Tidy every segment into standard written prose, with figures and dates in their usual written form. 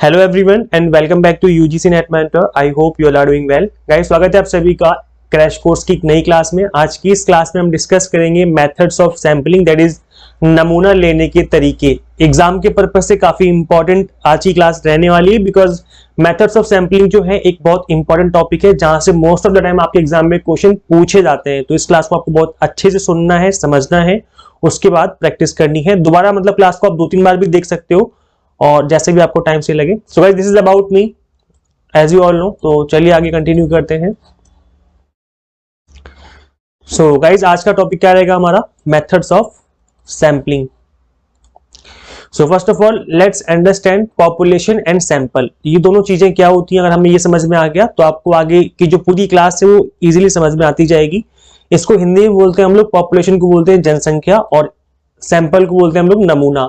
Hello everyone and welcome back to UGC NET Mentor. I hope you all are doing well. Guys, स्वागत है आप सभी का crash course की एक नई क्लास में। आज की इस क्लास में हम डिस्कस करेंगे methods of sampling, that is नमूना लेने के तरीके। एग्जाम के पर्पज से काफी इंपॉर्टेंट आज की क्लास रहने वाली है, बिकॉज मेथड्स ऑफ सैंपलिंग जो है एक बहुत इंपॉर्टेंट टॉपिक है जहां से मोस्ट ऑफ द टाइम आपके एग्जाम में क्वेश्चन पूछे जाते हैं। तो इस क्लास को आपको बहुत अच्छे से सुनना है, समझना है, उसके बाद प्रैक्टिस करनी है। दोबारा मतलब क्लास को आप 2-3 बार भी देख सकते हो और जैसे भी आपको टाइम से लगे। So guys, this is about me as you all know. तो चलिए आगे कंटिन्यू करते हैं। सो गाइस, आज का टॉपिक क्या रहेगा हमारा? Methods of sampling. So first of all let's understand population and sample. ये दोनों चीजें क्या होती हैं, अगर हमें ये समझ में आ गया तो आपको आगे की जो पूरी क्लास है वो इजीली समझ में आती जाएगी। इसको हिंदी में बोलते हैं हम लोग, पॉपुलेशन को बोलते हैं जनसंख्या और सैंपल को बोलते हैं हम लोग नमूना।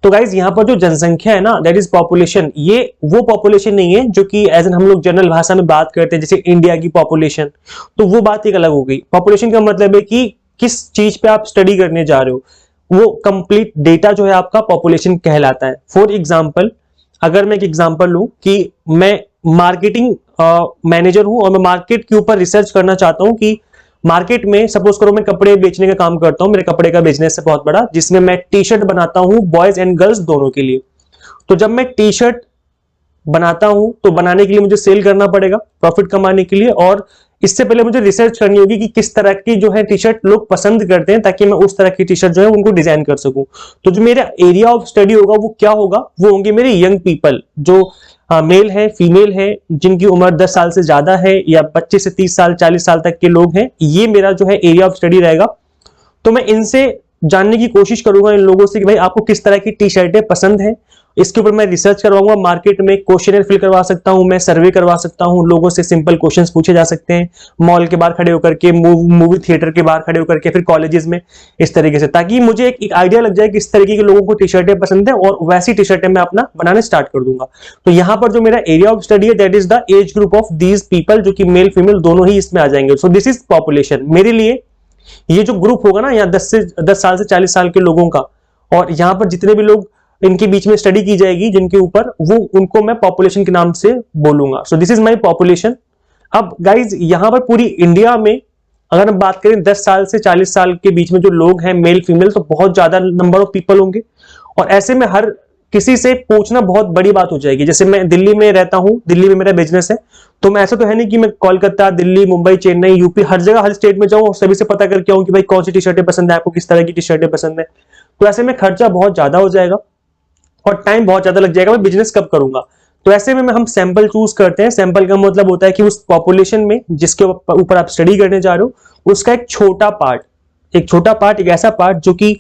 तो गाइज यहाँ पर जो जनसंख्या है ना, दैट इज पॉपुलेशन। ये वो पॉपुलेशन नहीं है जो कि एज एन हम लोग जनरल भाषा में बात करते हैं, जैसे इंडिया की पॉपुलेशन, तो वो बात एक अलग हो गई। पॉपुलेशन का मतलब है कि किस चीज पे आप स्टडी करने जा रहे हो, वो कंप्लीट डेटा जो है आपका पॉपुलेशन कहलाता है। फॉर एग्जाम्पल, अगर मैं एक एग्जाम्पल लूं कि मैं मार्केटिंग मैनेजर हूं और मैं मार्केट के ऊपर रिसर्च करना चाहता हूं कि मार्केट में, सपोज करो मैं कपड़े बेचने का काम करता हूं, मेरे कपड़े का बिजनेस है बहुत बड़ा, जिसमें मैं टी शर्ट बनाता हूं बॉयज एंड गर्ल्स दोनों के लिए। तो जब मैं टी शर्ट बनाता हूं तो बनाने के लिए मुझे सेल करना पड़ेगा प्रॉफिट कमाने के लिए, और इससे पहले मुझे रिसर्च करनी होगी कि किस तरह की जो है टी शर्ट लोग पसंद करते हैं, ताकि मैं उस तरह की टी शर्ट जो है उनको डिजाइन कर सकूं। तो जो मेरा एरिया ऑफ स्टडी होगा वो क्या होगा? वो होंगे मेरे यंग पीपल, जो मेल है, फीमेल है, जिनकी उम्र 10 साल से ज्यादा है, या 25 से 30 साल 40 साल तक के लोग हैं। ये मेरा जो है एरिया ऑफ स्टडी रहेगा। तो मैं इनसे जानने की कोशिश करूंगा, इन लोगों से, कि भाई आपको किस तरह की टी शर्टें पसंद है। इसके ऊपर मैं रिसर्च करवाऊंगा, मार्केट में क्वेश्चनर फिल करवा सकता हूं, मैं सर्वे करवा सकता हूं, लोगों से सिंपल क्वेश्चंस पूछे जा सकते हैं, मॉल के बाहर खड़े होकर के, मूवी थिएटर के बाहर खड़े होकर के, फिर कॉलेजेस में, इस तरीके से, ताकि मुझे एक आइडिया लग जाए कि इस तरीके के लोगों को टी शर्टें पसंद है और वैसी टी शर्टें मैं अपना बनाना स्टार्ट कर दूंगा। तो यहाँ पर जो मेरा एरिया ऑफ स्टडी है, that is the age group of these people, जो कि मेल फीमेल दोनों ही इसमें आ जाएंगे। सो दिस इज पॉपुलेशन। मेरे लिए ये जो ग्रुप होगा ना, यहाँ 10 साल से 40 साल के लोगों का, और यहाँ पर जितने भी लोग इनके बीच में स्टडी की जाएगी जिनके ऊपर, वो उनको मैं पॉपुलेशन के नाम से बोलूंगा। सो दिस इज माय पॉपुलेशन। अब गाइज, यहाँ पर पूरी इंडिया में अगर हम बात करें 10 साल से 40 साल के बीच में जो लोग हैं मेल फीमेल, तो बहुत ज्यादा नंबर ऑफ पीपल होंगे, और ऐसे में हर किसी से पूछना बहुत बड़ी बात हो जाएगी। जैसे मैं दिल्ली में रहता हूं, दिल्ली में मेरा बिजनेस है, तो मैं ऐसा तो है नहीं कि मैं कोलकाता, दिल्ली, मुंबई, चेन्नई, यूपी, हर जगह हर स्टेट में जाऊं और सभी से पता करके आऊं कि भाई कौन सी टी शर्टें पसंद है आपको, किस तरह की टी शर्टें पसंद है। तो ऐसे में खर्चा बहुत ज्यादा हो जाएगा और टाइम बहुत ज्यादा लग जाएगा। मैं बिजनेस कब करूंगा? तो ऐसे में हम सैंपल चूज करते हैं। सैंपल का मतलब होता है कि उस पॉपुलेशन में जिसके ऊपर आप स्टडी करने जा रहे हो, उसका एक छोटा पार्ट, एक ऐसा पार्ट जो कि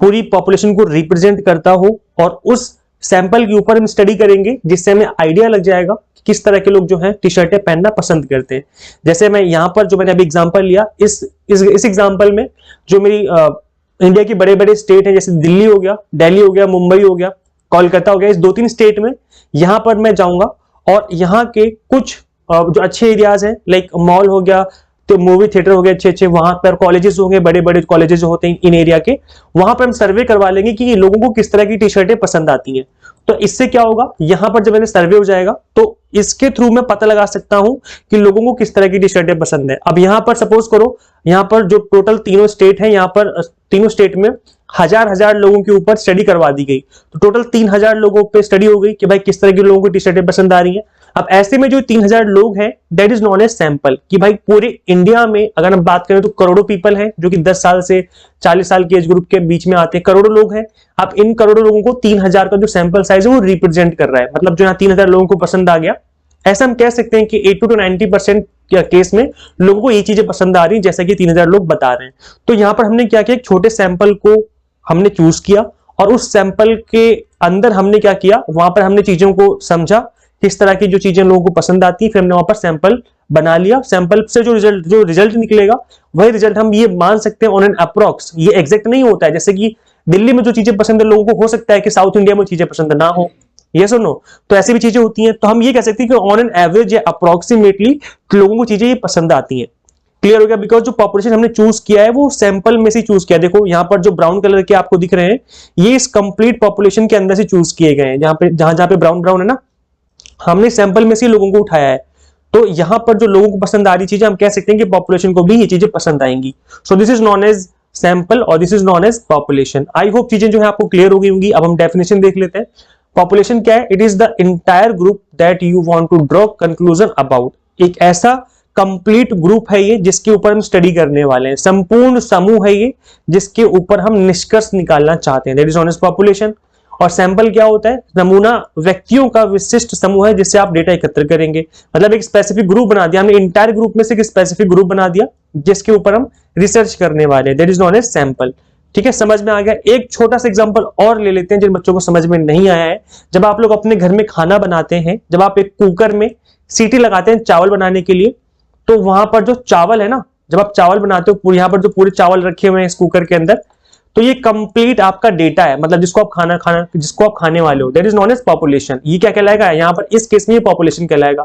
पूरी पॉपुलेशन को रिप्रेजेंट करता हो, और उस सैंपल के ऊपर हम स्टडी करेंगे, जिससे हमें आइडिया लग जाएगा कि किस तरह के लोग जो हैं टी शर्टें पहनना पसंद करते हैं। जैसे मैं यहाँ पर जो मैंने अभी एग्जांपल लिया, इस एग्जांपल में जो मेरी इंडिया के बड़े बड़े स्टेट हैं, जैसे दिल्ली हो गया, दिल्ली हो गया, मुंबई हो गया, कोलकाता हो गया, इस 2-3 स्टेट में यहां पर मैं जाऊंगा और यहाँ के कुछ जो अच्छे एरियाज हैं, लाइक मॉल हो गया, तो मूवी थिएटर हो गए अच्छे, वहां पर कॉलेजेस होंगे, बड़े बड़े कॉलेजेस जो होते हैं इन एरिया के, वहां पर हम सर्वे करवा लेंगे कि लोगों को किस तरह की टी शर्टें पसंद आती हैं। तो इससे क्या होगा, यहां पर जब मैंने सर्वे हो जाएगा तो इसके थ्रू मैं पता लगा सकता हूं कि लोगों को किस तरह की टी शर्टें पसंद है। अब यहां पर सपोज करो, यहां पर जो टोटल तीनों स्टेट है, यहां पर तीनों स्टेट में हजार लोगों के ऊपर स्टडी करवा दी गई, तो टोटल 3000 लोगों पे स्टडी हो गई कि भाई किस तरह के लोगों को टी शर्टें पसंद आ रही हैं। अब ऐसे में जो 3000 लोग हैं, that is known as sample, कि भाई पूरे इंडिया में अगर हम बात करें तो करोड़ों पीपल हैं जो कि 10 साल से 40 साल के एज ग्रुप के बीच में आते हैं, करोड़ों लोग हैं। अब इन करोड़ों लोगों को 3000 का जो सैंपल साइज है वो रिप्रेजेंट कर रहा है, मतलब जो यहाँ 3000 लोगों को पसंद आ गया। ऐसा हम कह सकते हैं कि 80 to 90% केस में लोगों को ये चीजें पसंद आ रही है, जैसा कि 3000 लोग बता रहे हैं। तो यहाँ पर हमने क्या किया, एक छोटे सैंपल को हमने चूज किया, और उस सैंपल के अंदर हमने क्या किया, वहां पर हमने चीजों को समझा, किस तरह की जो चीजें लोगों को पसंद आती है, फिर हमने वहां पर सैंपल बना लिया। सैंपल से जो रिजल्ट निकलेगा, वही रिजल्ट हम ये मान सकते हैं ऑन एन अप्रॉक्स। ये एग्जैक्ट नहीं होता है, जैसे कि दिल्ली में जो चीजें पसंद है लोगों को, हो सकता है कि साउथ इंडिया में चीजें पसंद ना हो, यस और नो। तो ऐसी भी चीजें होती हैं। तो हम ये कह सकते हैं कि ऑन एन एवरेज या अप्रोक्सीमेटली लोगों को चीजें ये पसंद आती हैं। क्लियर हो गया? बिकॉज जो पॉपुलेशन हमने चूज किया है वो सैंपल में से चूज किया। देखो यहाँ पर जो ब्राउन कलर के आपको दिख रहे हैं, ये इस कंप्लीट पॉपुलेशन के अंदर से चूज किए गए हैं, जहां पे ब्राउन ब्राउन है ना, हमने सैंपल में से लोगों को उठाया है, तो यहां पर जो लोगों को पसंद आ रही चीजें हम कह सकते हैं कि पॉपुलेशन को भी ये चीजें पसंद आएंगी। So this is known as sample और this is known as population. I hope चीजें जो है आपको क्लियर हो गई होंगी। अब हम डेफिनेशन देख लेते हैं। पॉपुलेशन क्या है? It is the entire group that you want to draw conclusion about. एक ऐसा कंप्लीट ग्रुप है ये जिसके ऊपर हम स्टडी करने वाले हैं, संपूर्ण समूह है ये जिसके ऊपर हम निष्कर्ष निकालना चाहते हैं, that is known as population. और सैंपल क्या होता है? नमूना व्यक्तियों का विशिष्ट समूह है जिससे आप डेटा एकत्र करेंगे। मतलब एक स्पेसिफिक ग्रुप बना दिया हमने, इंटायर ग्रुप में से एक स्पेसिफिक ग्रुप बना दिया जिसके ऊपर हम रिसर्च करने वाले हैं, that is known as sample. ठीक है, समझ में आ गया। एक छोटा सा एग्जांपल और ले लेते हैं जिन बच्चों को समझ में नहीं आया है। जब आप लोग अपने घर में खाना बनाते हैं, जब आप एक कुकर में सीटी लगाते हैं चावल बनाने के लिए, तो वहां पर जो चावल है ना, जब आप चावल बनाते हो, यहाँ पर जो पूरे चावल रखे हुए हैं इस कुकर के अंदर, तो ये कंप्लीट आपका डेटा है, मतलब जिसको आप खाने वाले हो, that is known as population. ये क्या कहलाएगा? यहाँ पर इस केस में ये पॉपुलेशन कहलाएगा।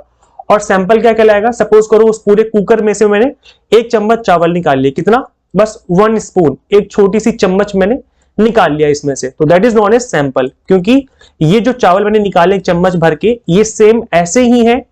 और सैंपल क्या कहलाएगा? सपोज करो उस पूरे कुकर में से मैंने 1 चम्मच चावल निकाल लिया, कितना? बस 1 स्पून, एक छोटी सी चम्मच मैंने निकाल लिया इसमें से, तो that is known as sample. क्योंकि ये जो चावल मैंने निकाले 1 चम्मच भर के, ये सेम ऐसे ही है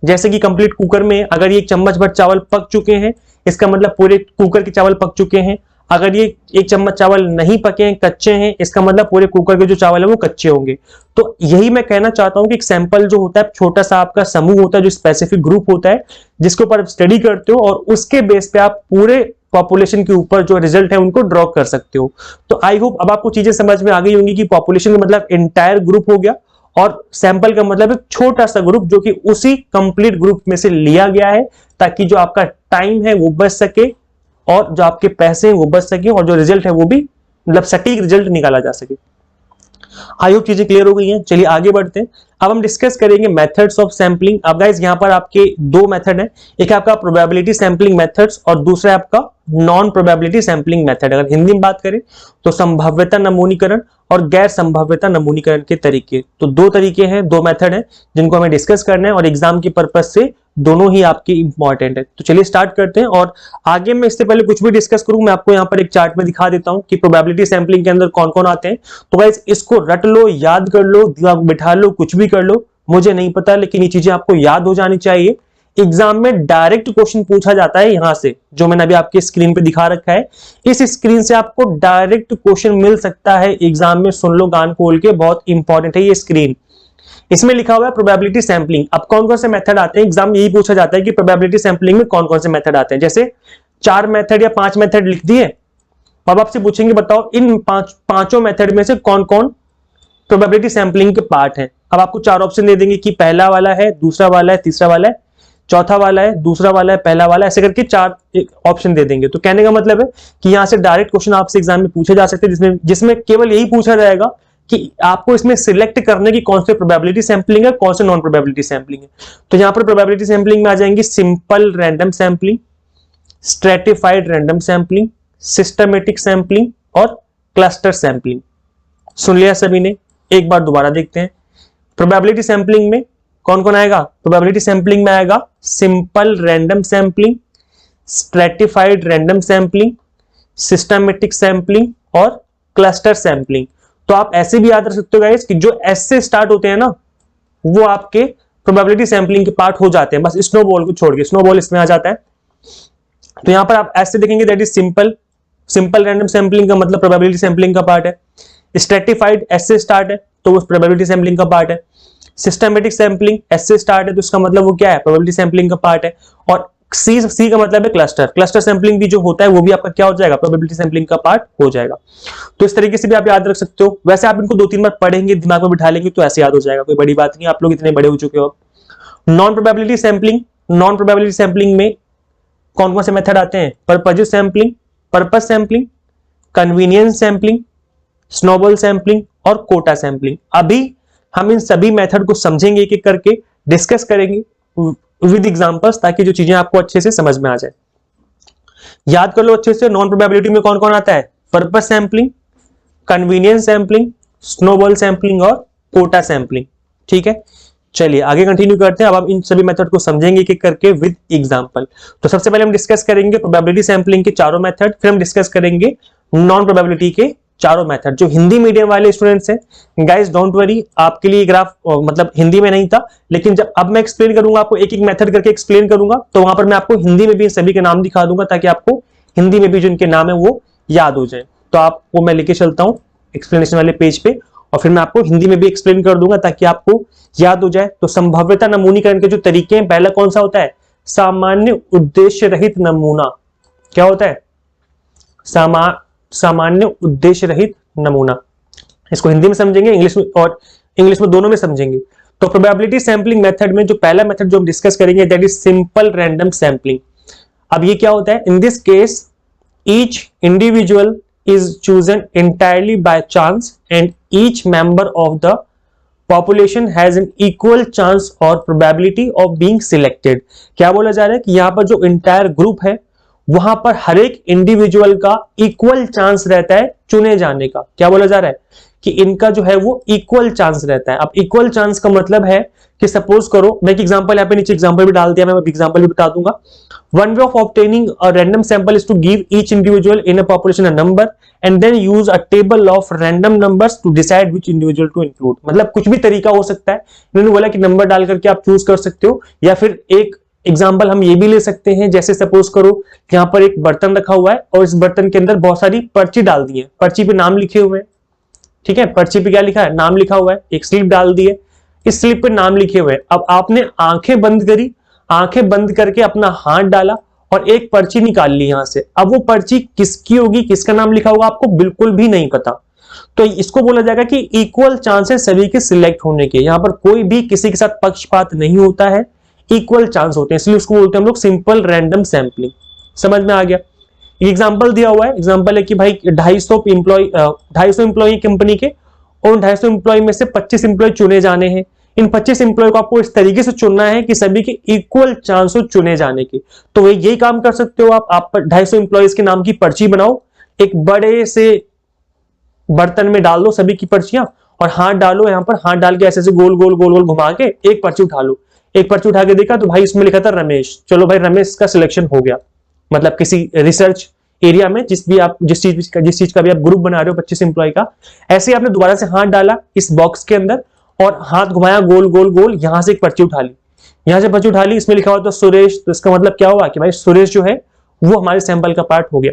जैसे कि कंप्लीट कुकर में अगर ये 1 चम्मच भर चावल पक चुके हैं, इसका मतलब पूरे कुकर के चावल पक चुके हैं। अगर ये 1 चम्मच चावल नहीं पके हैं, कच्चे हैं, इसका मतलब पूरे कुकर के जो चावल है वो कच्चे होंगे। तो यही मैं कहना चाहता हूं कि एक सैंपल जो होता है, छोटा सा आपका समूह होता है, जो स्पेसिफिक ग्रुप होता है जिसके ऊपर आप स्टडी करते हो और उसके बेस पे आप पूरे पॉपुलेशन के ऊपर जो रिजल्ट है उनको ड्रॉ कर सकते हो। तो आई होप अब आपको चीजें समझ में आ गई होंगी कि पॉपुलेशन का मतलब इंटायर ग्रुप हो गया और सैंपल का मतलब एक छोटा सा ग्रुप जो कि उसी कंप्लीट ग्रुप में से लिया गया है, ताकि जो आपका टाइम है वो बच सके और जो आपके पैसे हैं वो बच सके और जो रिजल्ट है वो भी मतलब सटीक रिजल्ट निकाला जा सके। आई होप चीजें क्लियर हो गई हैं। चलिए आगे बढ़ते हैं। अब हम डिस्कस करेंगे मेथड्स ऑफ सैंपलिंग। अब गाइस यहाँ पर आपके 2 मेथड है, एक है आपका प्रोबेबिलिटी सैंपलिंग मेथड्स और दूसरा है आपका नॉन प्रोबेबिलिटी सैंपलिंग मेथड। अगर हिंदी में बात करें तो संभाव्यता नमूनीकरण और गैर संभाव्यता नमूनीकरण के तरीके। तो 2 तरीके हैं, 2 मेथड हैं जिनको हमें डिस्कस करना है और एग्जाम के पर्पज से दोनों ही आपके इंपॉर्टेंट है। तो चलिए स्टार्ट करते हैं। और आगे मैं इससे पहले कुछ भी डिस्कस करूं, मैं आपको यहाँ पर एक चार्ट में दिखा देता हूं कि प्रोबेबिलिटी सैंपलिंग के अंदर कौन कौन आते हैं। तो गाइस इसको रट लो, याद कर लो, दिमाग में बिठा लो, कुछ भी कर लो, मुझे नहीं पता, लेकिन ये चीजें आपको याद हो जानी चाहिए। एग्जाम में डायरेक्ट क्वेश्चन पूछा जाता है यहां से, जो मैंने अभी आपके स्क्रीन पे दिखा रखा है, इस स्क्रीन से आपको डायरेक्ट क्वेश्चन मिल सकता है एग्जाम में। सुन लो कान खोल के, बहुत इंपॉर्टेंट है ये स्क्रीन। इसमें लिखा हुआ है प्रोबेबिलिटी सैंपलिंग। अब कौन कौन से मेथड आते हैं, एग्जाम यही पूछा जाता है कि प्रोबेबिलिटी सैंपलिंग में कौन कौन से मेथड आते हैं। जैसे 4 मेथड या 5 मेथड लिख दिए, अब आपसे पूछेंगे बताओ इन पांचों मेथड में से कौन कौन प्रोबेबिलिटी सैंपलिंग के पार्ट हैं। अब आपको 4 ऑप्शन दे देंगे कि पहला वाला है, दूसरा वाला है, तीसरा वाला है, चौथा वाला है, दूसरा वाला है, पहला वाला है, ऐसे करके 4 ऑप्शन दे देंगे। तो कहने का मतलब है कि यहां से डायरेक्ट क्वेश्चन आपसे एग्जाम में पूछे जा सकते हैं, जिसमें केवल यही पूछा जाएगा कि आपको इसमें सिलेक्ट करने की कौन से प्रोबेबिलिटी सैंपलिंग है, कौन से नॉन प्रोबेबिलिटी सैंपलिंग है। तो यहां पर प्रोबेबिलिटी सैंपलिंग में आ जाएंगी simple random sampling, stratified random sampling, systematic sampling और क्लस्टर सैंपलिंग। सुन लिया सभी ने? एक बार दोबारा देखते हैं। प्रोबेबिलिटी सैंपलिंग में कौन कौन आएगा? प्रोबेबिलिटी सैंपलिंग में आएगा simple random sampling, stratified random sampling, systematic sampling और क्लस्टर सैंपलिंग। तो आप ऐसे भी याद रख सकते हो गाइस कि जो एस से स्टार्ट होते हैं ना, वो आपके प्रोबेबिलिटी सैंपलिंग के पार्ट हो जाते हैं, बस स्नोबॉल को छोड़ के। स्नोबॉल इसमें आ जाता है। तो यहां पर आप ऐसे देखेंगे, that is simple random sampling का मतलब प्रोबेबिलिटी सैंपलिंग का पार्ट है। स्ट्रेटिफाइड एस से स्टार्ट है तो वो प्रोबेबिलिटी सैंपलिंग का पार्ट है। सिस्टमेटिक सैंपलिंग एस से स्टार्ट है तो इसका मतलब वो क्या है? प्रोबेबिलिटी सैंपलिंग का पार्ट है। और सी का मतलब है क्लस्टर सैंपलिंग भी जो होता है वो भी आपका क्या हो जाएगा? प्रोबेबिलिटी सैंपलिंग का पार्ट हो जाएगा। तो इस तरीके से भी आप याद रख सकते हो। वैसे आप इनको 2-3 बार पढ़ेंगे, दिमाग में बिठा लेंगे तो ऐसे याद हो जाएगा, कोई बड़ी बात नहीं, आप लोग इतने बड़े हो चुके हो। नॉन प्रोबेबिलिटी सैंपलिंग में कौन कौन से मेथड आते हैं? Purpose sampling, convenience sampling, snowball sampling और कोटा सैंपलिंग। अभी हम इन सभी मेथड को समझेंगे, एक एक करके डिस्कस करेंगे विद एग्जांपल्स, ताकि जो चीजें आपको अच्छे से समझ में आ जाए। याद कर लो अच्छे से। नॉन प्रोबेबिलिटी में कौन कौन आता है? Purpose sampling, convenience sampling, snowball sampling और कोटा सैंपलिंग। ठीक है, चलिए आगे कंटिन्यू करते हैं। अब हम इन सभी मेथड को समझेंगे एक एक करके विद एग्जांपल। तो सबसे पहले हम डिस्कस करेंगे प्रोबेबिलिटी सैंपलिंग के चारों मेथड, फिर हम डिस्कस करेंगे नॉन प्रोबेबिलिटी के चारों मेथड। जो हिंदी मीडियम वाले स्टूडेंट्स हैं गाइस, डोंट वरी, आपके लिए ग्राफ मतलब हिंदी में नहीं था, लेकिन जब अब मैं एक्सप्लेन करूंगा आपको, एक एक मेथड करके एक्सप्लेन करूंगा, तो वहां पर मैं आपको हिंदी में भी सभी के नाम दिखा दूंगा, ताकि आपको हिंदी में भी जिनके नाम है वो याद हो जाए। तो आपको मैं लेके चलता हूँ एक्सप्लेनेशन वाले पेज पे, और फिर मैं आपको हिंदी में भी एक्सप्लेन कर दूंगा ताकि आपको याद हो जाए। तो संभाव्यता नमूनीकरण के जो तरीके हैं, पहला कौन सा होता है? सामान्य उद्देश्य रहित नमूना। क्या होता है? सामान्य उद्देश्य रहित नमूना। इसको हिंदी में समझेंगे, इंग्लिश में, और इंग्लिश में, दोनों में समझेंगे। तो प्रोबेबिलिटी सैंपलिंग मेथड में जो पहला मेथड जो हम डिस्कस करेंगे, that is simple random sampling. अब ये क्या होता है? In this case each individual is chosen entirely by chance and each member of the population has an equal chance or probability of being selected। क्या बोला जा रहा है कि यहां पर जो इंटायर ग्रुप है वहां पर हर एक इंडिविजुअल का इक्वल चांस रहता है चुने जाने का। क्या बोला जा रहा है कि इनका जो है वो इक्वल चांस रहता है। अब इक्वल चांस का मतलब है कि सपोज करो, मैं एक एग्जांपल यहाँ पे नीचे एग्जांपल भी डाल दिया, मैं एग्जांपल भी बता दूंगा। One way of obtaining a random sample is to give each individual in a population a number and then use a table of random numbers to decide which individual to include। मतलब कुछ भी तरीका हो सकता है। इन्होंने बोला कि नंबर डाल करके आप चूज कर सकते हो, या फिर एक एग्जांपल हम ये भी ले सकते हैं, जैसे सपोज करो कि यहाँ पर एक बर्तन रखा हुआ है और इस बर्तन के अंदर बहुत सारी पर्ची डाल दी है, पर्ची पे नाम लिखे हुए हैं। ठीक है, पर्ची पे क्या लिखा है? नाम लिखा हुआ है। एक स्लिप डाल दी है, इस स्लिप पे नाम लिखे हुए हैं। अब आपने आंखें बंद करी, आंखें बंद करके अपना हाथ डाला और एक पर्ची निकाल ली यहां से। अब वो पर्ची किसकी होगी, किसका नाम लिखा होगा, आपको बिल्कुल भी नहीं पता। तो इसको बोला जाएगा कि इक्वल चांस है सभी के सिलेक्ट होने के। यहां पर कोई भी किसी के साथ पक्षपात नहीं होता है, इक्वल चांस होते हैं, इसलिए उसको बोलते हैं हम लोग सिंपल रैंडम सैंपलिंग। समझ में आ गया? एग्जाम्पल दिया हुआ है, एग्जाम्पल है कि भाई 250 एम्प्लॉय कंपनी के, और 250 एम्प्लॉय में से 25 एम्प्लॉय चुने जाने हैं। इन 25 एम्प्लॉय को आपको इस तरीके से चुनना है कि सभी के इक्वल चांस हो चुने जाने के। तो यही काम कर सकते हो आप 250 एम्प्लॉयज के नाम की पर्ची बनाओ, एक बड़े से बर्तन में डाल दो सभी की पर्चियां, और हाथ डालो, यहां पर हाथ डाल के ऐसे गोल गोल गोल गोल घुमा के एक पर्ची उठा लो। एक पर्ची उठा के देखा तो भाई इसमें लिखा था रमेश, चलो भाई रमेश का सिलेक्शन हो गया। मतलब किसी रिसर्च एरिया में जिस चीज का भी आप ग्रुप बना रहे हो 25 एम्प्लॉय का, ऐसे ही आपने दोबारा से हाथ डाला इस बॉक्स के अंदर और हाथ घुमाया गोल गोल गोल, यहां से एक पर्ची उठा ली, यहां से पर्ची उठा ली, इसमें लिखा हुआ था सुरेश। तो इसका मतलब क्या हुआ कि भाई सुरेश जो है वो हमारे सैंपल का पार्ट हो गया।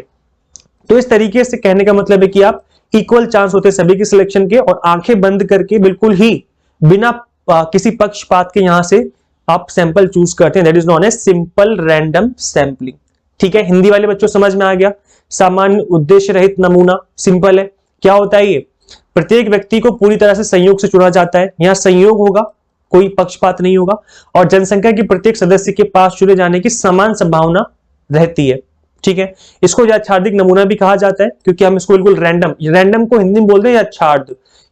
तो इस तरीके से कहने का मतलब है कि आप इक्वल चांस होते हैं सभी के सिलेक्शन के, और आंखें बंद करके बिल्कुल ही बिना किसी पक्षपात के यहां से आप सैंपल चूज करते हैं। That is known as simple random sampling. ठीक है, हिंदी वाले बच्चों समझ में आ गया? सामान्य उद्देश्य रहित नमूना, सिंपल है। क्या होता है ये? प्रत्येक व्यक्ति को पूरी तरह से संयोग से चुना जाता है। यहां संयोग होगा, कोई पक्षपात नहीं होगा, और जनसंख्या के प्रत्येक सदस्य के पास चुने जाने की समान संभावना रहती है। ठीक है, इसको याक्षार्थिक नमूना भी कहा जाता है, क्योंकि हम इसको बिल्कुल रैंडम को हिंदी में बोलते हैं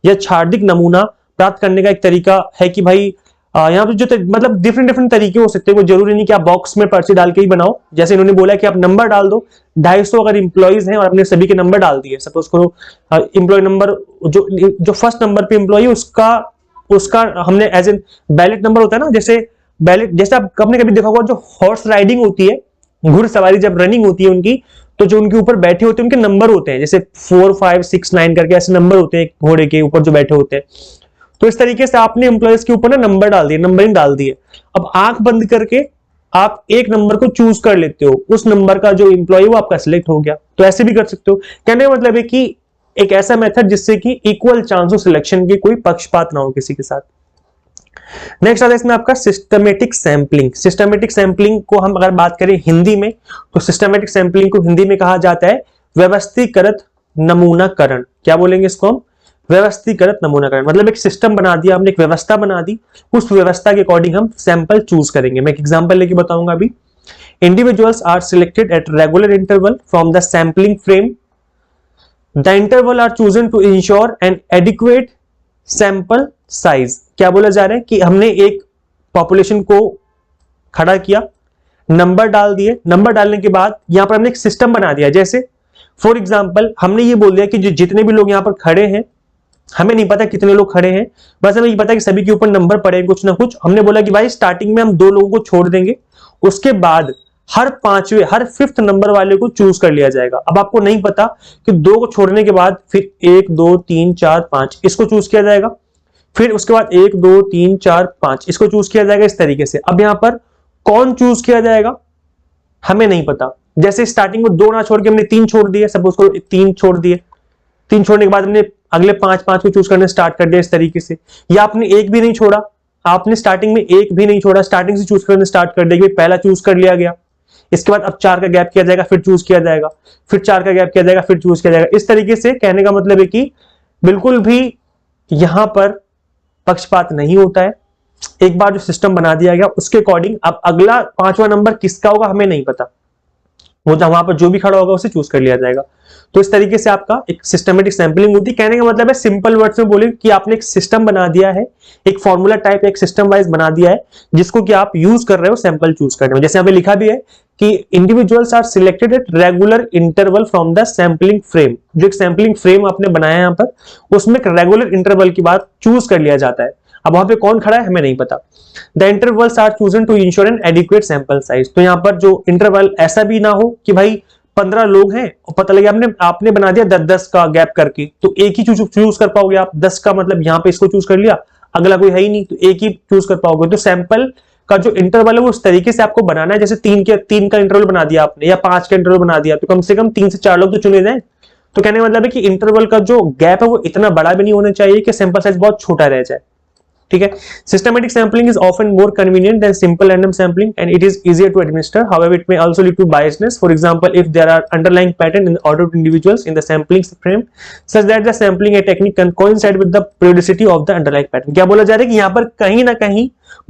याक्षार्थिक नमूना प्राप्त करने का एक तरीका है कि भाई यहाँ पे जो मतलब डिफरेंट तरीके हो सकते हैं। कोई जरूरी नहीं कि आप बॉक्स में पर्ची डाल के ही बनाओ। जैसे इन्होंने बोला कि आप नंबर डाल दो, 250 अगर इंप्लॉइज हैं और आपने सभी के नंबर डाल दिए, सपोज करो इंप्लॉय नंबर जो फर्स्ट नंबर पे इंप्लॉय उसका हमने एज एन बैलेट नंबर होता है ना, जैसे आपने कभी देखा होगा जो हॉर्स राइडिंग होती है, घुड़सवारी जब रनिंग होती है उनकी, तो जो उनके ऊपर बैठे होते हैं उनके नंबर होते हैं, जैसे 4, 5, 6, 9 करके ऐसे नंबर होते हैं घोड़े के ऊपर जो बैठे होते हैं। तो इस तरीके से आपने एम्प्लॉयज के ऊपर ना नंबर डाल दिए, नंबरिंग डाल दिए। अब आंख बंद करके आप एक नंबर को चूज कर लेते हो, उस नंबर का जो एम्प्लॉय वो आपका सिलेक्ट हो गया। तो ऐसे भी कर सकते हो। कहने का मतलब है कि एक ऐसा मेथड जिससे कि इक्वल चांस हो सिलेक्शन के, कोई पक्षपात ना हो किसी के साथ। नेक्स्ट आता है इसमें आपका सिस्टमेटिक सैंपलिंग। सिस्टमेटिक सैंपलिंग को हम अगर बात करें हिंदी में, तो सिस्टमेटिक सैंपलिंग को हिंदी में कहा जाता है व्यवस्थीकृत नमूनाकरण। क्या बोलेंगे इसको हम? व्यवस्थीकृत नमूनाकरण। मतलब एक सिस्टम बना दिया हमने, एक व्यवस्था बना दी, उस व्यवस्था के अकॉर्डिंग हम सैंपल चूज करेंगे। मैं एक एग्जांपल लेके बताऊंगा अभी। Individuals are selected at regular interval from the sampling frame. The interval are chosen to ensure an adequate sample size. क्या बोला जा रहा है कि हमने एक पॉपुलेशन को खड़ा किया, नंबर डाल दिए, नंबर डालने के बाद यहां पर हमने एक सिस्टम बना दिया। जैसे फॉर एग्जांपल हमने ये बोल दिया कि जितने भी लोग यहां पर खड़े हैं, हमें नहीं पता कितने लोग खड़े हैं, बस हमें ये पता है कि सभी के ऊपर नंबर पड़े कुछ ना कुछ। हमने बोला कि भाई स्टार्टिंग में हम 2 लोगों को छोड़ देंगे, उसके बाद हर फिफ्थ नंबर वाले को चूज कर लिया जाएगा। अब आपको नहीं पता कि 2 को छोड़ने के बाद फिर 1 2 3 4 5 इसको चूज किया जाएगा, फिर उसके बाद 1 2 3 4 5 इसको चूज किया जाएगा, इस तरीके से। अब यहां पर कौन चूज किया जाएगा हमें नहीं पता। जैसे स्टार्टिंग में 2 ना छोड़ के हमने 3 छोड़ दिए, सपोज को 3 छोड़ दिए, 3 छोड़ने के बाद हमने अगले 5 को चूज करने स्टार्ट कर दिया इस तरीके से। या आपने एक भी नहीं छोड़ा, आपने स्टार्टिंग में एक भी नहीं छोड़ा, स्टार्टिंग से चूज करने स्टार्ट कर दिया, पहला चूज कर लिया गया, इसके बाद अब 4 का गैप किया जाएगा, फिर चूज किया जाएगा, फिर 4 का गैप किया जाएगा, फिर चूज किया जाएगा। इस तरीके से कहने का मतलब है कि बिल्कुल भी यहां पर पक्षपात नहीं होता है। एक बार जो सिस्टम बना दिया गया उसके अकॉर्डिंग अब अगला 5वां नंबर किसका होगा हमें नहीं पता, वो वहां पर जो भी खड़ा होगा उसे चूज कर लिया जाएगा। तो इस तरीके से आपका एक सिस्टमेटिक सैंपलिंग होती है। कहने का मतलब है सिंपल वर्ड्स में बोले कि आपने एक सिस्टम बना दिया है, एक फॉर्मूला टाइप एक सिस्टम वाइज बना दिया है, जिसको कि आप यूज कर रहे हो सैंपल चूज करने में। जैसे यहाँ पे लिखा भी है कि individuals are selected at regular interval from the sampling frame. जो एक सैंपलिंग फ्रेम आपने बनाया है यहाँ पर, उसमें एक रेगुलर इंटरवल के बाद चूज कर लिया जाता है। अब वहां पे कौन खड़ा है हमें नहीं पता। The intervals are chosen to ensure an adequate sample size. तो यहाँ पर जो इंटरवल ऐसा भी ना हो कि भाई 15 लोग हैं और पता लगे आपने बना दिया 10-10 का गैप करके, तो एक ही चूज कर पाओगे आप। 10 का मतलब यहाँ पे इसको चूज कर लिया, अगला कोई है ही नहीं, तो एक ही चूज कर पाओगे। तो सैंपल का जो इंटरवल है वो उस तरीके से आपको बनाना है, जैसे 3 का इंटरवल बना दिया आपने या 5 का इंटरवल बना दिया, तो कम से कम 3 से 4 लोग तो चुने जाए। तो कहने का मतलब है कि इंटरवल का जो गैप है वो इतना बड़ा भी नहीं होना चाहिए कि सैंपल साइज बहुत छोटा रह जाए। ठीक है। Systematic sampling is often more convenient than simple random sampling and it is easier to administer. However, it may also lead to biasness. For example, if there are underlying pattern in the order of individuals in the sampling frame such that the sampling a technique can coincide with the periodicity of the underlying pattern. क्या बोला जा रहा है कि यहाँ पर कहीं ना कहीं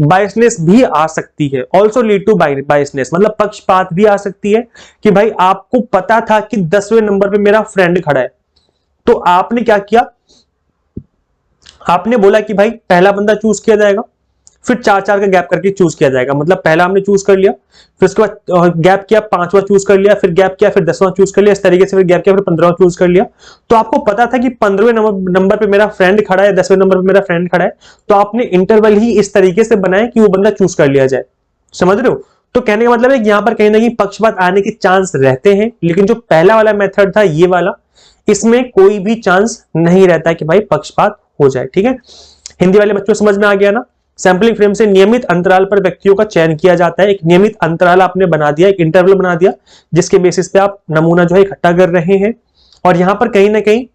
biasness भी आ सकती है। Also lead to biasness मतलब पक्षपात भी आ सकती है कि भाई आपको पता था कि 10वें नंबर पे मेरा फ्रेंड खड़ा है, तो आपने क्या किया, आपने बोला कि भाई पहला बंदा चूज किया जाएगा, फिर 4 का गैप करके चूज किया जाएगा। मतलब पहला हमने चूज कर लिया, फिर उसके बाद गैप किया, 5वां चूज कर लिया, फिर गैप किया, फिर 10वां चूज कर लिया, इस तरीके से फिर गैप किया, फिर 15वां चूज कर लिया। तो आपको पता था कि 15वें नंबर पे मेरा फ्रेंड खड़ा है, 10वें नंबर पे मेरा फ्रेंड खड़ा है, तो आपने इंटरवल ही इस तरीके से बनाया कि वो बंदा चूज कर लिया जाए। समझ रहे हो? तो कहने का मतलब है कि यहाँ पर कहीं ना कहीं पक्षपात आने के चांस रहते हैं, लेकिन जो पहला वाला मेथड था ये वाला, इसमें कोई भी चांस नहीं रहता कि भाई पक्षपात हो जाए। ठीक है, हिंदी वाले बच्चों समझ में आ गया ना। सैंपलिंग फ्रेम से नियमित अंतराल पर व्यक्तियों का चयन किया जाता है। एक नियमित अंतराल आपने बना दिया, एक इंटरवल बना दिया, जिसके बेसिस पे आप नमूना जो है इकट्ठा कर रहे हैं। और यहां पर कहीं ना कहीं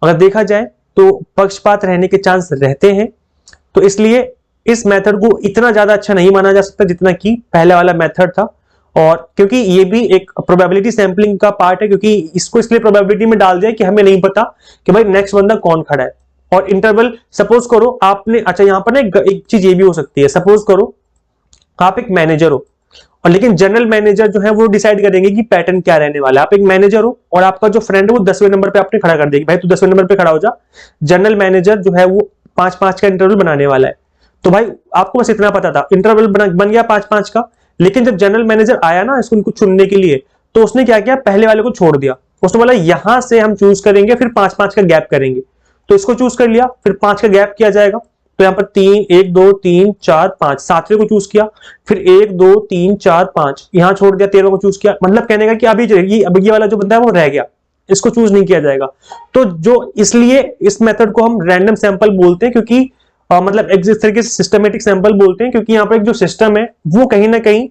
अगर देखा जाए तो पक्षपात रहने के चांस रहते हैं, तो इसलिए इस मेथड को इतना ज्यादा अच्छा नहीं माना जा सकता जितना कि पहले वाला मेथड था। और क्योंकि ये भी एक प्रोबेबिलिटी सैंपलिंग का पार्ट है, क्योंकि इसको इसलिए प्रोबेबिलिटी में डाल दिया कि हमें नहीं पता कि भाई नेक्स्ट बंदा कौन खड़ा है। और इंटरवल सपोज करो आपने, अच्छा यहां पर ना एक चीज ये भी हो सकती है, सपोज करो आप एक मैनेजर हो और लेकिन जनरल मैनेजर जो है वो डिसाइड करेंगे कि पैटर्न क्या रहने वाला है। आप एक मैनेजर हो और आपका जो फ्रेंड है वो 10वें नंबर पे आपने खड़ा कर देगी, भाई तू 10वें नंबर पे खड़ा हो जा। जनरल मैनेजर जो है वो 5-5 का इंटरवल बनाने वाला है, तो भाई आपको बस इतना पता था, इंटरवल बन गया 5-5 का। लेकिन जब जनरल मैनेजर आया ना इसको चुनने के लिए, तो उसने क्या किया, पहले वाले को छोड़ दिया। उसने बोला यहां से हम चूज करेंगे, फिर 5-5 का गैप करेंगे, तो इसको चूज कर लिया, फिर 5 का गैप किया जाएगा। तो यहां पर 1 2 3 4 5, 7वें को चूज किया, फिर 1 2 3 4 5 यहां छोड़ दिया, 13वें को चूज किया। मतलब कहने का कि अभी ये वाला जो बंदा है वो रह गया, इसको चूज नहीं किया जाएगा। तो जो इसलिए इस मेथड को हम रैंडम सैंपल बोलते हैं, क्योंकि मतलब एक तरीके से सिस्टमेटिक सैंपल बोलते हैं, क्योंकि यहाँ पर एक जो सिस्टम है वो कहीं ना कहीं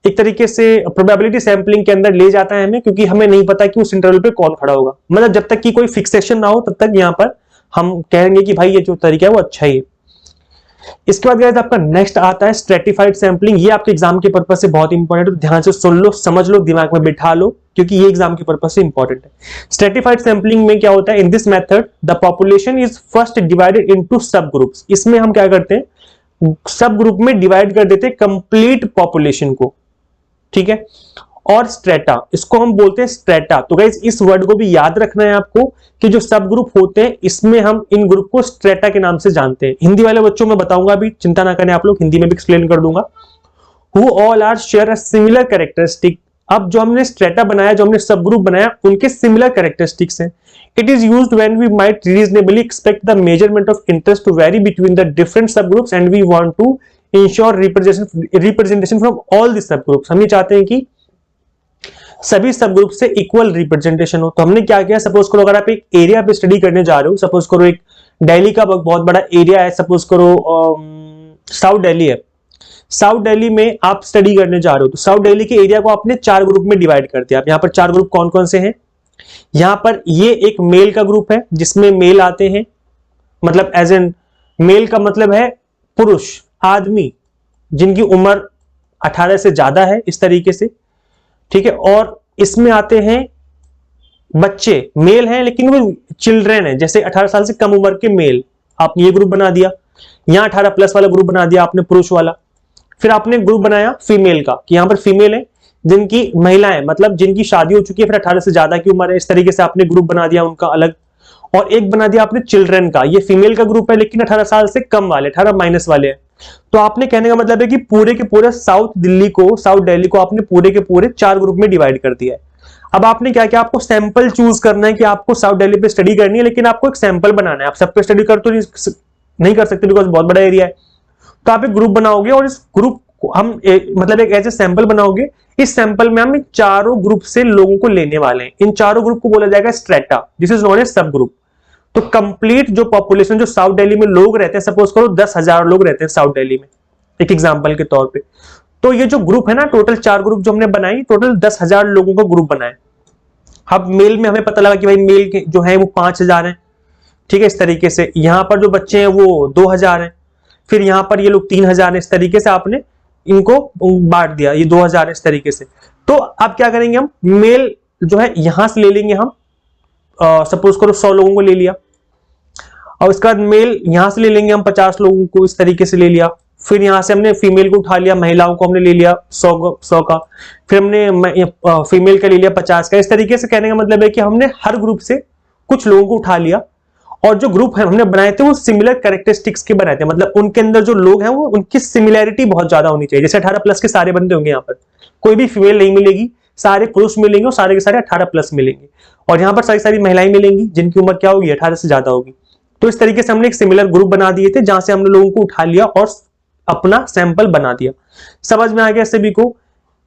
एक तरीके से प्रोबेबिलिटी सैंपलिंग के अंदर ले जाता है हमें, क्योंकि हमें नहीं पता कि उस इंटरवल पे कौन खड़ा होगा। मतलब जब तक कि कोई फिक्सेशन ना हो तब तक यहाँ पर हम कहेंगे कि भाई ये जो तरीका है वो अच्छा ही है। इसके बाद गाइस आपका नेक्स्ट आता है स्ट्रेटिफाइड सैंपलिंग। ये आपके एग्जाम के पर्पस से बहुत इंपॉर्टेंट है, तो ध्यान से सुन लो, समझ लो, दिमाग में बिठा लो, क्योंकि ये एग्जाम के पर्पस से इंपॉर्टेंट है। स्ट्रेटिफाइड सैंपलिंग में क्या होता है, in this method the population is first divided into सब ग्रुप्स। इसमें हम क्या करते हैं, सब ग्रुप में डिवाइड कर देते हैं कंप्लीट पॉपुलेशन को। ठीक है, और स्ट्रेटा, इसको हम बोलते हैं स्ट्रेटा। तो गाइस इस वर्ड को भी याद रखना है आपको कि जो सब ग्रुप होते हैं इसमें हम इन ग्रुप को स्ट्रेटा के नाम से जानते हैं। हिंदी वाले बच्चों में बताऊंगा, अभी चिंता ना करें आप लोग, हिंदी में भी एक्सप्लेन कर दूंगा। Who all are share a similar characteristic. अब जो हमने स्ट्रेटा बनाया, जो हमने सब ग्रुप बनाया, उनके सिमिलर कैरेक्टरिस्टिक्स हैं। It is used when we might reasonably expect the measurement of interest to vary between the different sub groups and we want to ensure representation from all the sub groups. हम ये चाहते हैं कि सभी सब group से equal representation हो। तो हमने क्या किया, सपोज करो अगर आप एक एरिया पे स्टडी करने जा रहे हो, सपोज करो एक दिल्ली का बहुत बड़ा एरिया है, सपोज करो साउथ दिल्ली है, साउथ दिल्ली में आप स्टडी करने जा रहे हो, तो साउथ दिल्ली के एरिया को आपने 4 ग्रुप में डिवाइड कर दिया। यहाँ पर 4 ग्रुप कौन कौन से हैं, यहाँ पर ये एक मेल का ग्रुप है जिसमें मेल आते हैं, मतलब एज एन मेल का मतलब है पुरुष आदमी जिनकी उम्र 18 से ज्यादा है, इस तरीके से, ठीक है। और इसमें आते हैं बच्चे, मेल हैं लेकिन वो चिल्ड्रेन है, जैसे 18 साल से कम उम्र के मेल, आपने ये ग्रुप बना दिया। यहां 18 प्लस वाला ग्रुप बना दिया आपने, पुरुष वाला। फिर आपने ग्रुप बनाया फीमेल का, कि यहां पर फीमेल है जिनकी महिलाएं, मतलब जिनकी शादी हो चुकी है, फिर 18 से ज्यादा की उम्र है, इस तरीके से आपने ग्रुप बना दिया उनका अलग। और एक बना दिया आपने चिल्ड्रन का, ये फीमेल का ग्रुप है लेकिन 18 साल से कम वाले, 18 माइनस वाले हैं। तो आपने कहने का मतलब है कि पूरे के पूरे साउथ दिल्ली को आपने पूरे के पूरे 4 ग्रुप में डिवाइड कर दिया है। अब आपने क्या किया, आपको सैंपल चूज करना है कि आपको साउथ दिल्ली पे स्टडी करनी है, लेकिन आपको एक सैंपल बनाना है। आप सब पे स्टडी कर तो नहीं कर सकते बिकॉज बहुत बड़ा एरिया है। तो आप एक ग्रुप बनाओगे और इस ग्रुप को हम मतलब एक ऐसे सैंपल बनाओगे, इस सैंपल में हम चारों ग्रुप से लोगों को लेने वाले हैं। इन चारों ग्रुप को बोला जाएगा strata, this is known as subgroup. तो कंप्लीट जो पॉपुलेशन जो साउथ दिल्ली में लोग रहते हैं, सपोज करो 10,000 लोग रहते हैं साउथ दिल्ली में, एक एग्जांपल के तौर पे, तो ये जो ग्रुप है ना, टोटल 4 ग्रुप जो हमने बनाई, टोटल 10,000 लोगों को ग्रुप बनाए। अब मेल में हमें पता लगा कि भाई मेल के जो है वो 5,000 है, ठीक है, इस तरीके से। यहां पर जो बच्चे हैं वो 2,000 है, फिर यहां पर ये लोग 3,000 है, इस तरीके से आपने इनको बांट दिया, ये 2,000 है, इस तरीके से। तो अब क्या करेंगे, हम मेल जो है यहां से ले लेंगे, हम सपोज करो 100 लोगों को ले लिया, और उसके बाद मेल यहां से ले लेंगे हम 50 लोगों को, इस तरीके से ले लिया। फिर यहां से हमने फीमेल को उठा लिया, महिलाओं को हमने ले लिया 100 का, फिर हमने फीमेल का ले लिया 50 का। इस तरीके से कहने का मतलब है कि हमने हर ग्रुप से कुछ लोगों को उठा लिया, और जो ग्रुप है हमने बनाए थे वो सिमिलर कैरेक्टरिस्टिक्स के बनाए थे, मतलब उनके अंदर जो लोग हैं वो उनकी सिमिलैरिटी बहुत ज्यादा होनी चाहिए। जैसे 18 प्लस के सारे बंदे होंगे, यहाँ पर कोई भी फीमेल नहीं मिलेगी, सारे पुरुष मिलेंगे और सारे के सारे 18 प्लस मिलेंगे, और यहाँ पर सारी महिलाएं मिलेंगी जिनकी उम्र क्या होगी, 18 से ज्यादा होगी। तो इस तरीके से हमने एक सिमिलर ग्रुप बना दिए थे, जहां से हमने लोगों को उठा लिया और अपना सैंपल बना दिया। समझ में आ गया सभी को?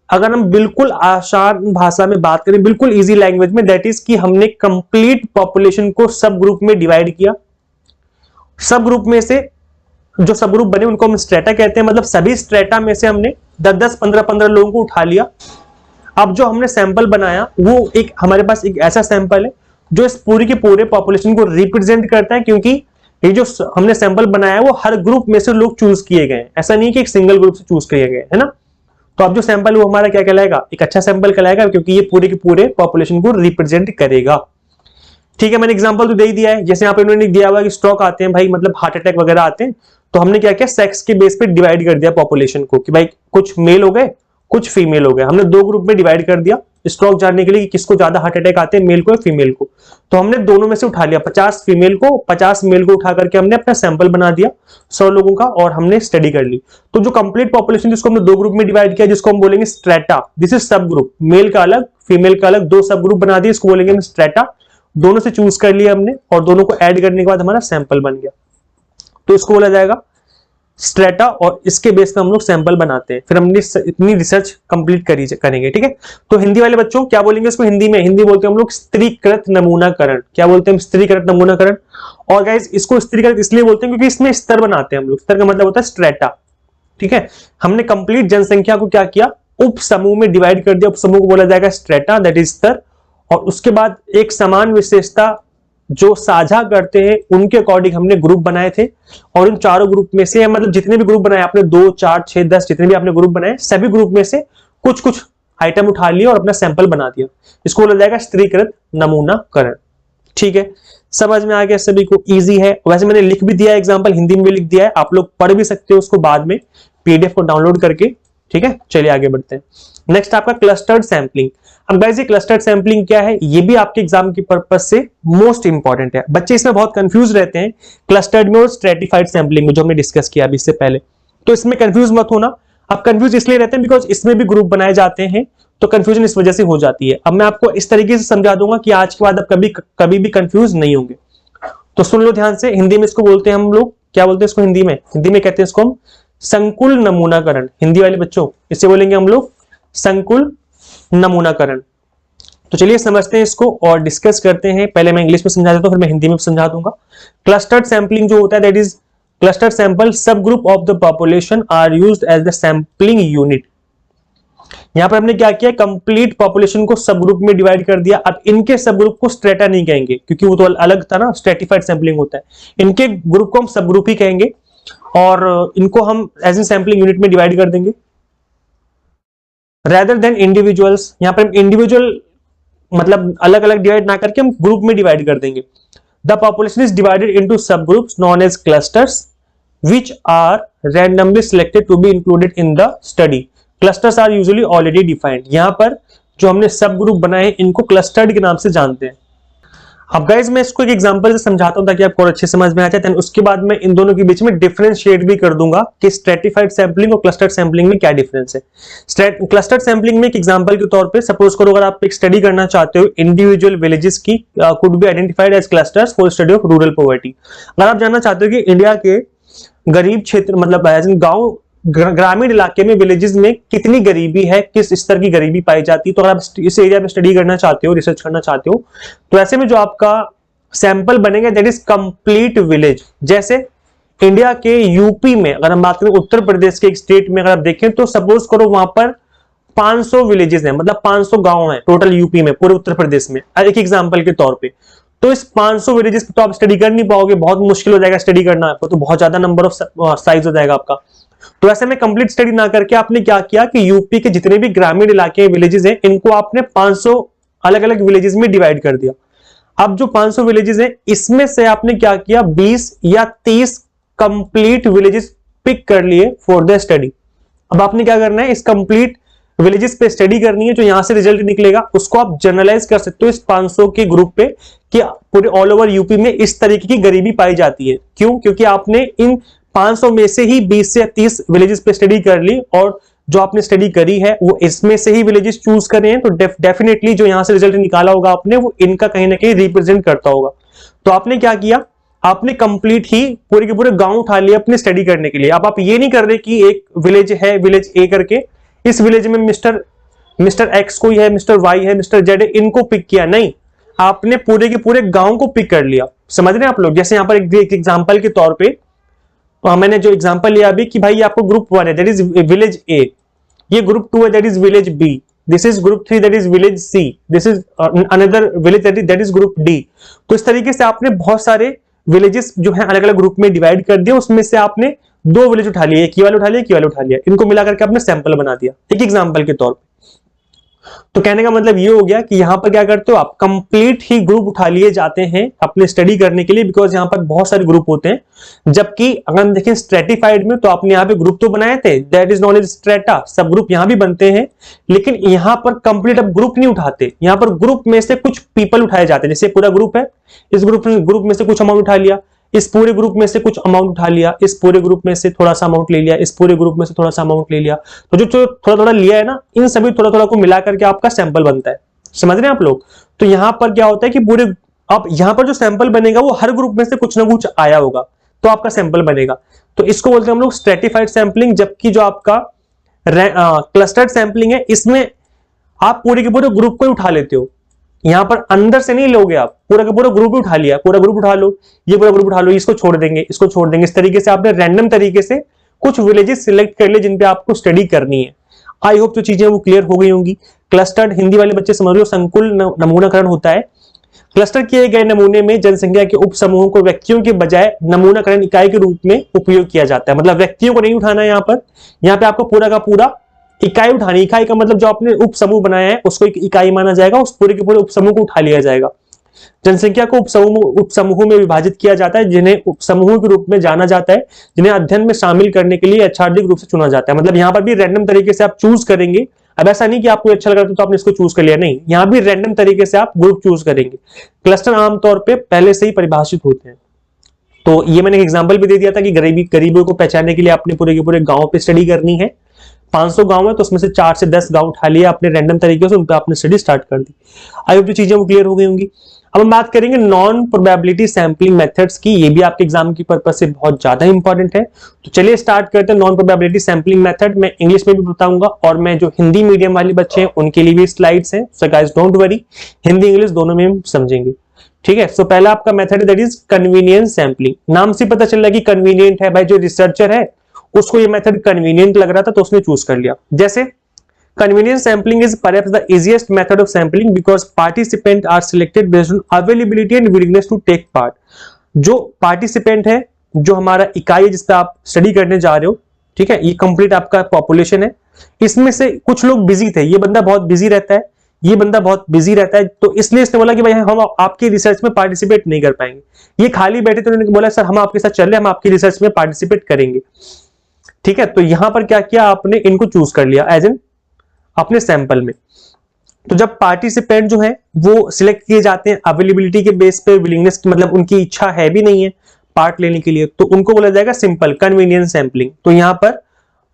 अगर हम बिल्कुल आसान भाषा में बात करें, बिल्कुल इजी लैंग्वेज में, दैट इज कि हमने कंप्लीट पॉपुलेशन को सब ग्रुप में डिवाइड किया। सब ग्रुप में से जो सब ग्रुप बने उनको हम स्ट्रेटा कहते हैं, मतलब सभी स्ट्रेटा में से हमने 10-10, 15-15 लोगों को उठा लिया। अब जो हमने सैंपल बनाया वो एक हमारे पास एक ऐसा सैंपल है जो इस पूरी के पूरे पॉपुलेशन को रिप्रेजेंट करता है, क्योंकि ये जो हमने सैंपल बनाया है वो हर ग्रुप में से लोग चूज किए गए हैं, ऐसा नहीं कि एक सिंगल ग्रुप से चूज किए गए, है ना। तो अब जो सैंपल वो हमारा क्या कहलाएगा, एक अच्छा सैंपल कहलाएगा, क्योंकि ये पूरे के पूरे पॉपुलेशन को रिप्रेजेंट करेगा। ठीक है, मैंने एग्जांपल तो दे ही दिया है। जैसे यहाँ पे इन्होंने दिया हुआ कि स्ट्रोक आते हैं भाई, मतलब हार्ट अटैक वगैरह आते हैं, तो हमने क्या किया, सेक्स के बेस पे डिवाइड कर दिया पॉपुलेशन को, कि भाई कुछ मेल हो गए कुछ फीमेल हो गए। हमने 2 ग्रुप में डिवाइड कर दिया स्ट्रोक जानने के लिए कि किसको ज्यादा हार्ट अटैक आते हैं, मेल को या फीमेल को। तो हमने दोनों में से उठा लिया, 50 फीमेल को 50 मेल को उठा करके हमने अपना सैंपल बना दिया 100 लोगों का, और हमने स्टडी कर ली। तो जो कंप्लीट पॉपुलेशन जिसको हमने 2 ग्रुप में डिवाइड किया, जिसको हम बोलेंगे स्ट्रेटा, दिस इज सब ग्रुप, मेल का अलग फीमेल का अलग, 2 सब ग्रुप बना दिए, इसको बोलेंगे स्ट्रेटा। दोनों से चूज कर लिया हमने, और दोनों को ऐड करने के बाद हमारा सैंपल बन गया, तो इसको बोला जाएगा स्ट्रेटा, और इसके बेस पे हम लोग सैंपल बनाते हैं। फिर हमने इतनी रिसर्च कंप्लीट करेंगे, ठीक है। तो हिंदी वाले बच्चों क्या बोलेंगे इसको हिंदी में, हिंदी बोलते हैं हम लोग स्त्रीकृत नमूनाकरण। क्या बोलते हैं, स्त्रीकृत नमूनाकरण। और गाइस इसको स्त्रीकृत इसलिए बोलते हैं क्योंकि इसमें स्तर बनाते हैं हम लोग, स्तर का मतलब होता है स्ट्रेटा, ठीक है। हमने कंप्लीट जनसंख्या को क्या किया, उप समूह में डिवाइड कर दिया, उप समूह को बोला जाएगा स्ट्रेटा, दैट इज स्तर। और उसके बाद एक समान विशेषता जो साझा करते हैं उनके अकॉर्डिंग हमने ग्रुप बनाए थे, और उन चारों ग्रुप में से, मतलब जितने भी ग्रुप बनाए आपने, 2, 4, 6, 10 जितने भी आपने ग्रुप बनाए, सभी ग्रुप में से कुछ कुछ आइटम उठा लिए और अपना सैंपल बना दिया। इसको बोला जाएगा स्त्रीकृत नमूनाकरण, ठीक है। समझ में आ गया सभी को, इजी है। वैसे मैंने लिख भी दिया एग्जाम्पल, हिंदी में भी लिख दिया है, आप लोग पढ़ भी सकते हो उसको बाद में पीडीएफ को डाउनलोड करके, ठीक है। चलिए आगे बढ़ते हैं। नेक्स्ट आपका क्लस्टर्ड सैंपलिंग। अब गाइस ये क्लस्टर्ड सैंपलिंग क्या है, ये भी आपके एग्जाम के पर्पस से मोस्ट इंपॉर्टेंट है। बच्चे इसमें बहुत कंफ्यूज रहते हैं, क्लस्टर्ड में और स्ट्रेटिफाइड सैंपलिंग में, जो हमने डिस्कस किया अभी इससे पहले। तो इसमें कंफ्यूज मत होना। अब कंफ्यूज इसलिए रहते हैं बिकॉज इसमें भी ग्रुप बनाए जाते हैं, तो कंफ्यूजन इस वजह से हो जाती है। अब मैं आपको इस तरीके से समझा दूंगा कि आज के बाद आप कभी भी कंफ्यूज नहीं होंगे। तो सुन लो ध्यान से। हिंदी में इसको बोलते हैं हम लोग, क्या बोलते हैं इसको हिंदी में कहते हैं इसको हम संकुल नमूनाकरण। हिंदी वाले बच्चों इससे बोलेंगे हम लोग संकुल नमूनाकरण, तो चलिए समझते हैं इसको और डिस्कस करते हैं। पहले मैं इंग्लिश में समझा देता हूं, फिर मैं हिंदी में समझा दूंगा। क्लस्टर्ड सैंपलिंग जो होता है, that is clustered sample subgroup of the population are used as the sampling unit. यहां पर हमने क्या किया, कंप्लीट पॉपुलेशन को सब ग्रुप में डिवाइड कर दिया। अब इनके सब ग्रुप को स्ट्रेटा नहीं कहेंगे क्योंकि वो तो अलग था ना, स्ट्रेटिफाइड सैंपलिंग होता है। इनके ग्रुप को हम सब ग्रुप ही कहेंगे और इनको हम एज एन सैंपलिंग यूनिट में डिवाइड कर देंगे रेदर देन इंडिविजुअल्स। यहां पर हम इंडिविजुअल मतलब अलग अलग डिवाइड ना करके हम ग्रुप में डिवाइड कर देंगे। The population is divided into subgroups known as clusters which are randomly selected to be included in the study. Clusters are usually already defined. यहां पर जो हमने सब ग्रुप बनाए इनको क्लस्टर्ड के नाम से जानते हैं। अब गाइज मैं इसको एक एग्जांपल से समझाता हूं ताकि आपको और अच्छे समझ में आ जाए। उसके बाद मैं इन दोनों के बीच में डिफरेंशिएट भी कर दूंगा कि स्ट्रेटिफाइड सैंपलिंग और क्लस्टर्ड सैंपलिंग में क्या डिफरेंस है। क्लस्टर्ड सैंपलिंग में एक एग्जांपल के तौर पे सपोज करो, अगर आप एक स्टडी करना चाहते हो इंडिविजुअल विलेजेस की could be identified as clusters for study of rural poverty. अगर आप जानना चाहते हो कि इंडिया के गरीब क्षेत्र मतलब गांव ग्रामीण इलाके में विलेजेस में कितनी गरीबी है, किस स्तर की गरीबी पाई जाती है, तो अगर आप इस एरिया में स्टडी करना चाहते हो, रिसर्च करना चाहते हो, तो ऐसे में जो आपका सैंपल बनेगा दैट इज कंप्लीट विलेज। जैसे इंडिया के यूपी में अगर हम बात करें, उत्तर प्रदेश के एक स्टेट में अगर आप देखें तो सपोज करो वहां पर 500 विलेजेस हैं, मतलब 500 गांव हैं टोटल यूपी में, पूरे उत्तर प्रदेश में, एक एग्जांपल के तौर पे। तो इस 500 विलेजेस पे तो आप स्टडी कर नहीं पाओगे, बहुत मुश्किल हो जाएगा स्टडी करना, आपको तो बहुत ज्यादा नंबर ऑफ साइज हो जाएगा आपका। तो ऐसे में कंप्लीट स्टडी ना करके आपने क्या किया कि यूपी के जितने भी ग्रामीण इलाके विलेजेस हैं इनको आपने 500 अलग अलग विलेजेस में डिवाइड कर दिया। अब जो 500 विलेजेस हैं इसमें से आपने क्या किया, 20 या 30 कंप्लीट विलेजेस पिक कर लिए फॉर द स्टडी। अब आपने क्या करना है, इस कंप्लीट विलेजेस पे स्टडी करनी है। जो यहां से रिजल्ट निकलेगा उसको आप जनरलाइज कर सकते हो इस 500 के ग्रुप पे कि पूरे ऑल ओवर यूपी में इस तरीके की गरीबी पाई जाती है। क्यों? क्योंकि आपने इन 500 में से ही 20 से 30 विलेजेस पे स्टडी कर ली और जो आपने स्टडी करी है वो इसमें से ही विलेजेस चूज करे हैं, तो डेफिनेटली जो यहां से रिजल्ट निकाला होगा आपने वो इनका कहीं ना कहीं रिप्रेजेंट करता होगा। तो आपने क्या किया, आपने कंप्लीट ही पूरे के पूरे गांव उठा लिए अपने स्टडी करने के लिए। अब आप ये नहीं कर रहे कि एक विलेज है, विलेज ए करके, इस विलेज में मिस्टर एक्स कोई है, मिस्टर वाई है, मिस्टर जेड है, इनको पिक किया नहीं, आपने पूरे के पूरे गांव को पिक कर लिया। समझ रहे हैं आप लोग? जैसे यहां पर एक एग्जांपल के तौर पे मैंने जो एग्जांपल लिया अभी कि भाई आपको ग्रुप 1 है दैट इज विलेज ए, ये ग्रुप 2 है that is village B, this is group 3 that is village C, this is another village that is group D. तो इस तरीके से आपने बहुत सारे विलेजेस जो है अलग अलग ग्रुप में डिवाइड कर दिए, उसमें से आपने 2 विलेज उठा लिए, एक ये वाला उठा लिया, एक ये वाला उठा लिया, इनको मिलाकर के आपने सैंपल बना दिया एक एग्जांपल के तौर पे। तो कहने का मतलब ये हो गया कि यहां पर क्या करते हो आप, कंप्लीट ही ग्रुप उठा लिए जाते हैं अपने स्टडी करने के लिए, बिकॉज यहां पर बहुत सारे ग्रुप होते हैं। जबकि अगर हम देखें स्ट्रेटिफाइड में तो आपने यहां पे ग्रुप तो बनाए थे, that is known as strata, subgroup यहां भी बनते हैं, लेकिन यहां पर कंप्लीट अब ग्रुप नहीं उठाते, यहां पर ग्रुप में से कुछ पीपल उठाए जाते हैं। जैसे पूरा ग्रुप है, इस ग्रुप में से कुछ अमाउंट उठा लिया, इस पूरे ग्रुप में से कुछ अमाउंट उठा लिया, इस पूरे ग्रुप में से थोड़ा सा अमाउंट ले लिया, इस पूरे ग्रुप में से थोड़ा सा अमाउंट ले लिया। तो जो थोड़ा थोड़ा लिया है ना, इन सभी थोड़ा थोड़ा को मिला करके आपका सैंपल बनता है। समझ रहे हैं आप लोग? तो यहां पर क्या होता है कि पूरे आप यहां पर जो सैंपल बनेगा वो हर ग्रुप में से कुछ ना कुछ आया होगा तो आपका सैंपल बनेगा। तो इसको बोलते हैं हम लोग स्ट्रेटिफाइड सैंपलिंग। जबकि जो आपका क्लस्टर्ड सैंपलिंग है इसमें आप पूरे के पूरे ग्रुप को ही उठा लेते हो, यहां पर अंदर से नहीं लोगे आप, पूरा का पूरा ग्रुप उठा लिया, पूरा ग्रुप उठा लो, ये पूरा ग्रुप उठा लो, इसको छोड़ देंगे, इसको छोड़ देंगे। इस तरीके से आपने रैंडम तरीके से कुछ विलेजेस सिलेक्ट कर लिए जिन पे आपको स्टडी करनी है। आई होप जो चीजें वो क्लियर हो गई होंगी। क्लस्टर्ड हिंदी वाले बच्चे समझ लो संकुल नमूनाकरण होता है। क्लस्टर किए गए नमूने में जनसंख्या के उप समूहों को व्यक्तियों के बजाय नमूनाकरण इकाई के रूप में उपयोग किया जाता है। मतलब व्यक्तियों को नहीं उठाना है यहाँ पे आपको पूरा का पूरा इकाई उठानी। इकाई का मतलब जो आपने उप समूह बनाया है उसको एक इकाई माना जाएगा, उस पूरे के पूरे उप समूह को उठा लिया जाएगा। जनसंख्या को उप समूहों में विभाजित किया जाता है, जिन्हें उप समूहों के रूप में जाना जाता है, जिन्हें अध्ययन में शामिल करने के लिए यादृच्छिक रूप से चुना जाता है। मतलब यहाँ पर भी रैंडम तरीके से आप चूज करेंगे। अब ऐसा नहीं कि आपको अच्छा लगा तो आपने इसको चूज कर लिया, नहीं, यहाँ भी रैंडम तरीके से आप ग्रुप चूज करेंगे। क्लस्टर आमतौर पर पहले से ही परिभाषित होते हैं। तो ये मैंने एग्जाम्पल भी दे दिया था कि गरीबों को पहचानने के लिए आपने पूरे के पूरे गांव पे स्टडी करनी है। 500 गांव है तो उसमें से 4 से 10 गांव उठा लिया आपने रैंडम तरीके से, उन पर आपने स्टडी स्टार्ट कर दी। आई होप जो चीजें वो क्लियर हो गई होंगी। अब हम बात करेंगे नॉन प्रोबेबिलिटी सैंपलिंग मेथड्स की, ये भी आपके एग्जाम की पर्पज से बहुत ज्यादा इंपॉर्टेंट है। तो चलिए स्टार्ट करते हैं नॉन प्रोबेबिलिटी सैंपलिंग मेथड। मैं इंग्लिश में भी बताऊंगा और मैं जो हिंदी मीडियम वाले बच्चे हैं उनके लिए भी स्लाइड्स हैं, so guys don't worry, Hindi English दोनों में हम समझेंगे, ठीक है। सो पहला आपका मेथड है दैट इज कन्वीनियंस सैंपलिंग। नाम से पता चल रहा है कि कन्वीनियंट है, भाई जो रिसर्चर है उसको ये मेथड कन्वीनियंट लग रहा था तो उसने चूज कर लिया। जैसे convenience sampling is perhaps the easiest method of sampling because participants are selected based on availability and willingness to take part। जो पार्टिसिपेंट है, जो हमारा इकाई है जिस पे आप स्टडी करने जा रहे हो, ठीक है, ये कंप्लीट आपका पॉपुलेशन है। इसमें से कुछ लोग बिजी थे, ये बंदा बहुत बिजी रहता है, ये बंदा बहुत बिजी रहता है, तो इसलिए इसने बोला कि भाई हम आपकी रिसर्च में पार्टिसिपेट नहीं कर पाएंगे। ये खाली बैठे तो उन्होंने बोला सर हम आपके साथ चल रहे हैं, हम आपकी रिसर्च में पार्टिसिपेट करेंगे, ठीक है। तो यहां पर क्या किया आपने, इनको चूज कर लिया एज एन अपने सैंपल में। तो जब पार्टिसिपेंट जो है वो सिलेक्ट किए जाते हैं अवेलेबिलिटी के बेस पे, विलिंगनेस की मतलब उनकी इच्छा है भी नहीं है पार्ट लेने के लिए, तो उनको बोला जाएगा सिंपल कन्वीनियंस सैंपलिंग। तो यहां पर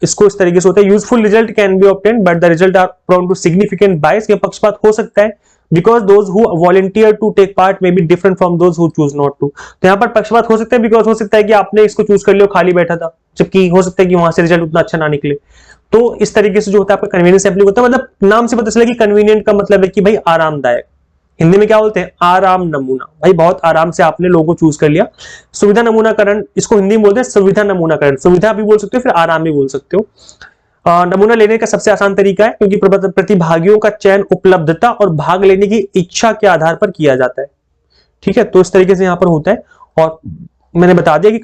इसको इस तरीके से होता है, useful result can be obtained but the result are prone to significant bias. ये पक्षपात हो सकता है because those who volunteer to take part may be different from those who choose not to. तो यहाँ पर पक्षपात हो सकता है बिकॉज हो सकता है कि आपने इसको चूज कर लिया खाली बैठा था, जबकि हो सकता है कि वहां से रिजल्ट उतना अच्छा ना निकले। तो इस तरीके से जो होता है आपका कन्वीनियंस सैंपलिंग होता है। मतलब नाम से पता चला कि कन्वीनियंट का मतलब है कि भाई आरामदायक, हिंदी में क्या बोलते हैं आराम नमूना, भाई बहुत आराम से आपने लोगों को चूज कर लिया। सुविधा नमूनाकरण इसको हिंदी में बोलते हैं, सुविधा नमूनाकरण, सुविधा भी बोल सकते हो फिर आराम भी बोल सकते हो। नमूना लेने का सबसे आसान तरीका है क्योंकि प्रतिभागियों का चयन उपलब्धता और भाग लेने की इच्छा के आधार पर किया जाता है, ठीक है। तो इस तरीके से यहां पर होता है। और मैंने बता दिया कि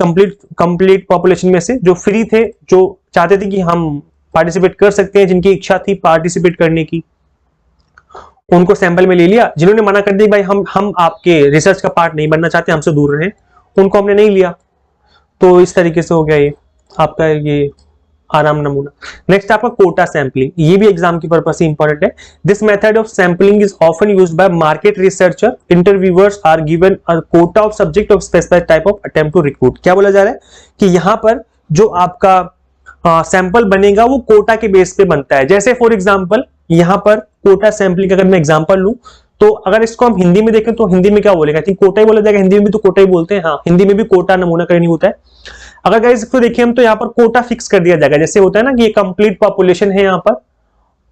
कंप्लीट पॉपुलेशन में से जो फ्री थे, जो चाहते थे कि हम पार्टिसिपेट कर सकते हैं, जिनकी इच्छा थी पार्टिसिपेट करने की, उनको सैंपल में ले लिया। जिन्होंने मना कर दिया भाई हम आपके रिसर्च का पार्ट नहीं बनना चाहते, हमसे दूर रहें, उनको हमने नहीं लिया। तो इस तरीके से हो गया ये आपका ये आराम नमूना। नेक्स्ट आपका कोटा सैंपलिंग, ये भी एग्जाम की पर्पस से इंपॉर्टेंट है। This method of sampling is often used by market researcher. Interviewers are given a quota of subject of specified type of attempt to recruit. क्या बोला जा रहा है कि यहां पर जो आपका सैंपल बनेगा वो कोटा के बेस पे बनता है। जैसे फॉर एग्जांपल यहां पर कोटा सैंपलिंग अगर मैं एग्जांपल लूं, तो अगर इसको हम हिंदी में देखें तो हिंदी में क्या बोलेगा, आई थिंक कोटा ही बोला जाएगा, हिंदी में भी तो कोटा ही बोलते हैं, हाँ हिंदी में भी कोटा नमूना करनी होता है। अगर गाइस इसको देखिए हम तो यहाँ पर कोटा फिक्स कर दिया जाएगा। जैसे होता है ना कि ये कंप्लीट पॉपुलेशन है यहाँ पर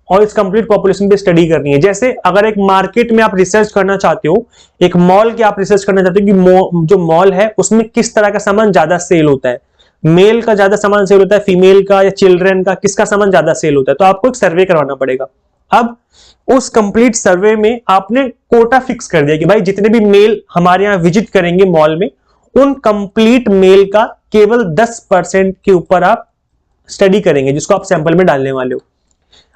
और इस कंप्लीट पॉपुलेशन पे स्टडी करनी है। जैसे अगर एक मार्केट में आप रिसर्च करना चाहते हो, एक मॉल की आप रिसर्च करना चाहते हो कि जो मॉल है उसमें किस तरह का सामान ज्यादा सेल होता है, मेल का ज्यादा सामान सेल होता है, फीमेल का या चिल्ड्रन का, किसका सामान ज्यादा सेल होता है, तो आपको एक सर्वे करवाना पड़ेगा। अब उस कंप्लीट सर्वे में आपने कोटा फिक्स कर दिया कि भाई जितने भी मेल हमारे यहाँ विजिट करेंगे मॉल में, उन कंप्लीट मेल का केवल 10% के ऊपर आप स्टडी करेंगे जिसको आप सैंपल में डालने वाले हो।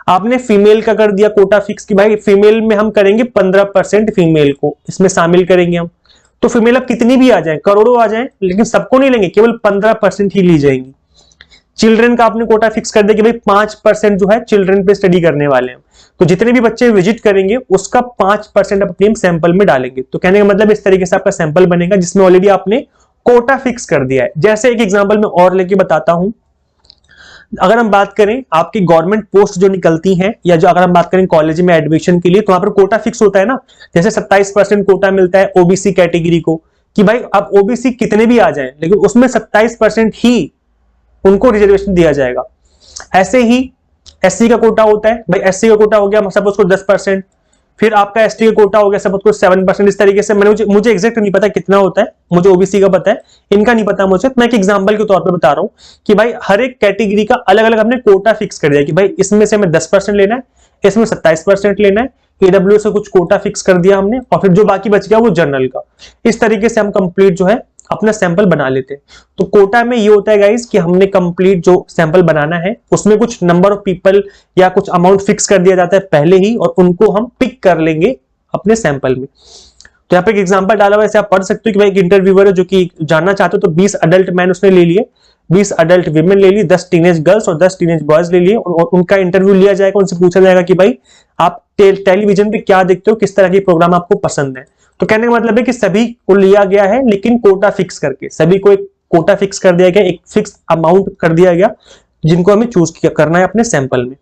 आपने फीमेल का कर दिया कोटा फिक्स कि भाई फीमेल में हम करेंगे 15% फीमेल को इसमें शामिल करेंगे हम। तो फीमेल अब कितनी भी आ जाए, करोड़ों आ जाए, लेकिन सबको नहीं लेंगे, केवल 15% ही ली जाएंगी। चिल्ड्रन का आपने कोटा फिक्स कर दिया कि भाई 5% जो है चिल्ड्रन पे स्टडी करने वाले हैं, तो जितने भी बच्चे विजिट करेंगे उसका 5% अपने सैंपल में डालेंगे। तो कहने का मतलब इस तरीके से आपका सैंपल बनेगा जिसमें ऑलरेडी आपने कोटा फिक्स कर दिया है। जैसे एक एग्जांपल में और लेके बताता हूं, अगर हम बात करें आपकी गवर्नमेंट पोस्ट जो निकलती हैं या जो अगर हम बात करें कॉलेज में एडमिशन के लिए, तो वहां पर कोटा फिक्स होता है ना। जैसे 27% कोटा मिलता है ओबीसी कैटेगरी को कि भाई अब ओबीसी कितने भी आ जाएं लेकिन उसमें 27% ही उनको रिजर्वेशन दिया जाएगा। ऐसे ही एससी का कोटा होता है, भाई एससी का कोटा हो गया सपोज को 10%, फिर आपका एसटी का कोटा हो गया सपोज को 7%। इस तरीके से मुझे एग्जैक्ट नहीं पता कितना होता है, मुझे ओबीसी का पता है, इनका नहीं पता मुझे। मैं एक एग्जांपल के तौर पे बता रहा हूं कि भाई हर एक कैटेगरी का अलग अलग हमने कोटा फिक्स कर दिया कि भाई इसमें से हमें 10% लेना है, इसमें 27% लेना है, ईडब्ल्यू से कुछ कोटा फिक्स कर दिया हमने, और फिर जो बाकी बच गया वो जनरल का। इस तरीके से हम कंप्लीट जो है अपना सैंपल बना लेते हैं। तो कोटा में ये होता है गाइस कि हमने कंप्लीट जो सैंपल बनाना है उसमें कुछ नंबर ऑफ पीपल या कुछ अमाउंट फिक्स कर दिया जाता है पहले ही, और उनको हम पिक कर लेंगे अपने सैंपल में। तो यहाँ पे एक एग्जांपल डाला हुआ है, आप पढ़ सकते हो कि भाई एक इंटरव्यूअर है जो कि जानना चाहते हो, तो 20 अडल्ट मैन उसने ले लिए, 20 अडल्ट विमेन ले ली, 10 टीनेज गर्ल्स और 10 टीनेज बॉयज ले लिए, और उनका इंटरव्यू लिया जाएगा। उनसे पूछा जाएगा कि भाई आप टेलीविजन पे क्या देखते हो, किस तरह के प्रोग्राम आपको पसंद है। तो कहने का मतलब है कि सभी को लिया गया है लेकिन कोटा फिक्स करके, सभी को एक कोटा फिक्स कर दिया गया, एक फिक्स अमाउंट कर दिया गया जिनको हमें चूज करना है अपने सैंपल में।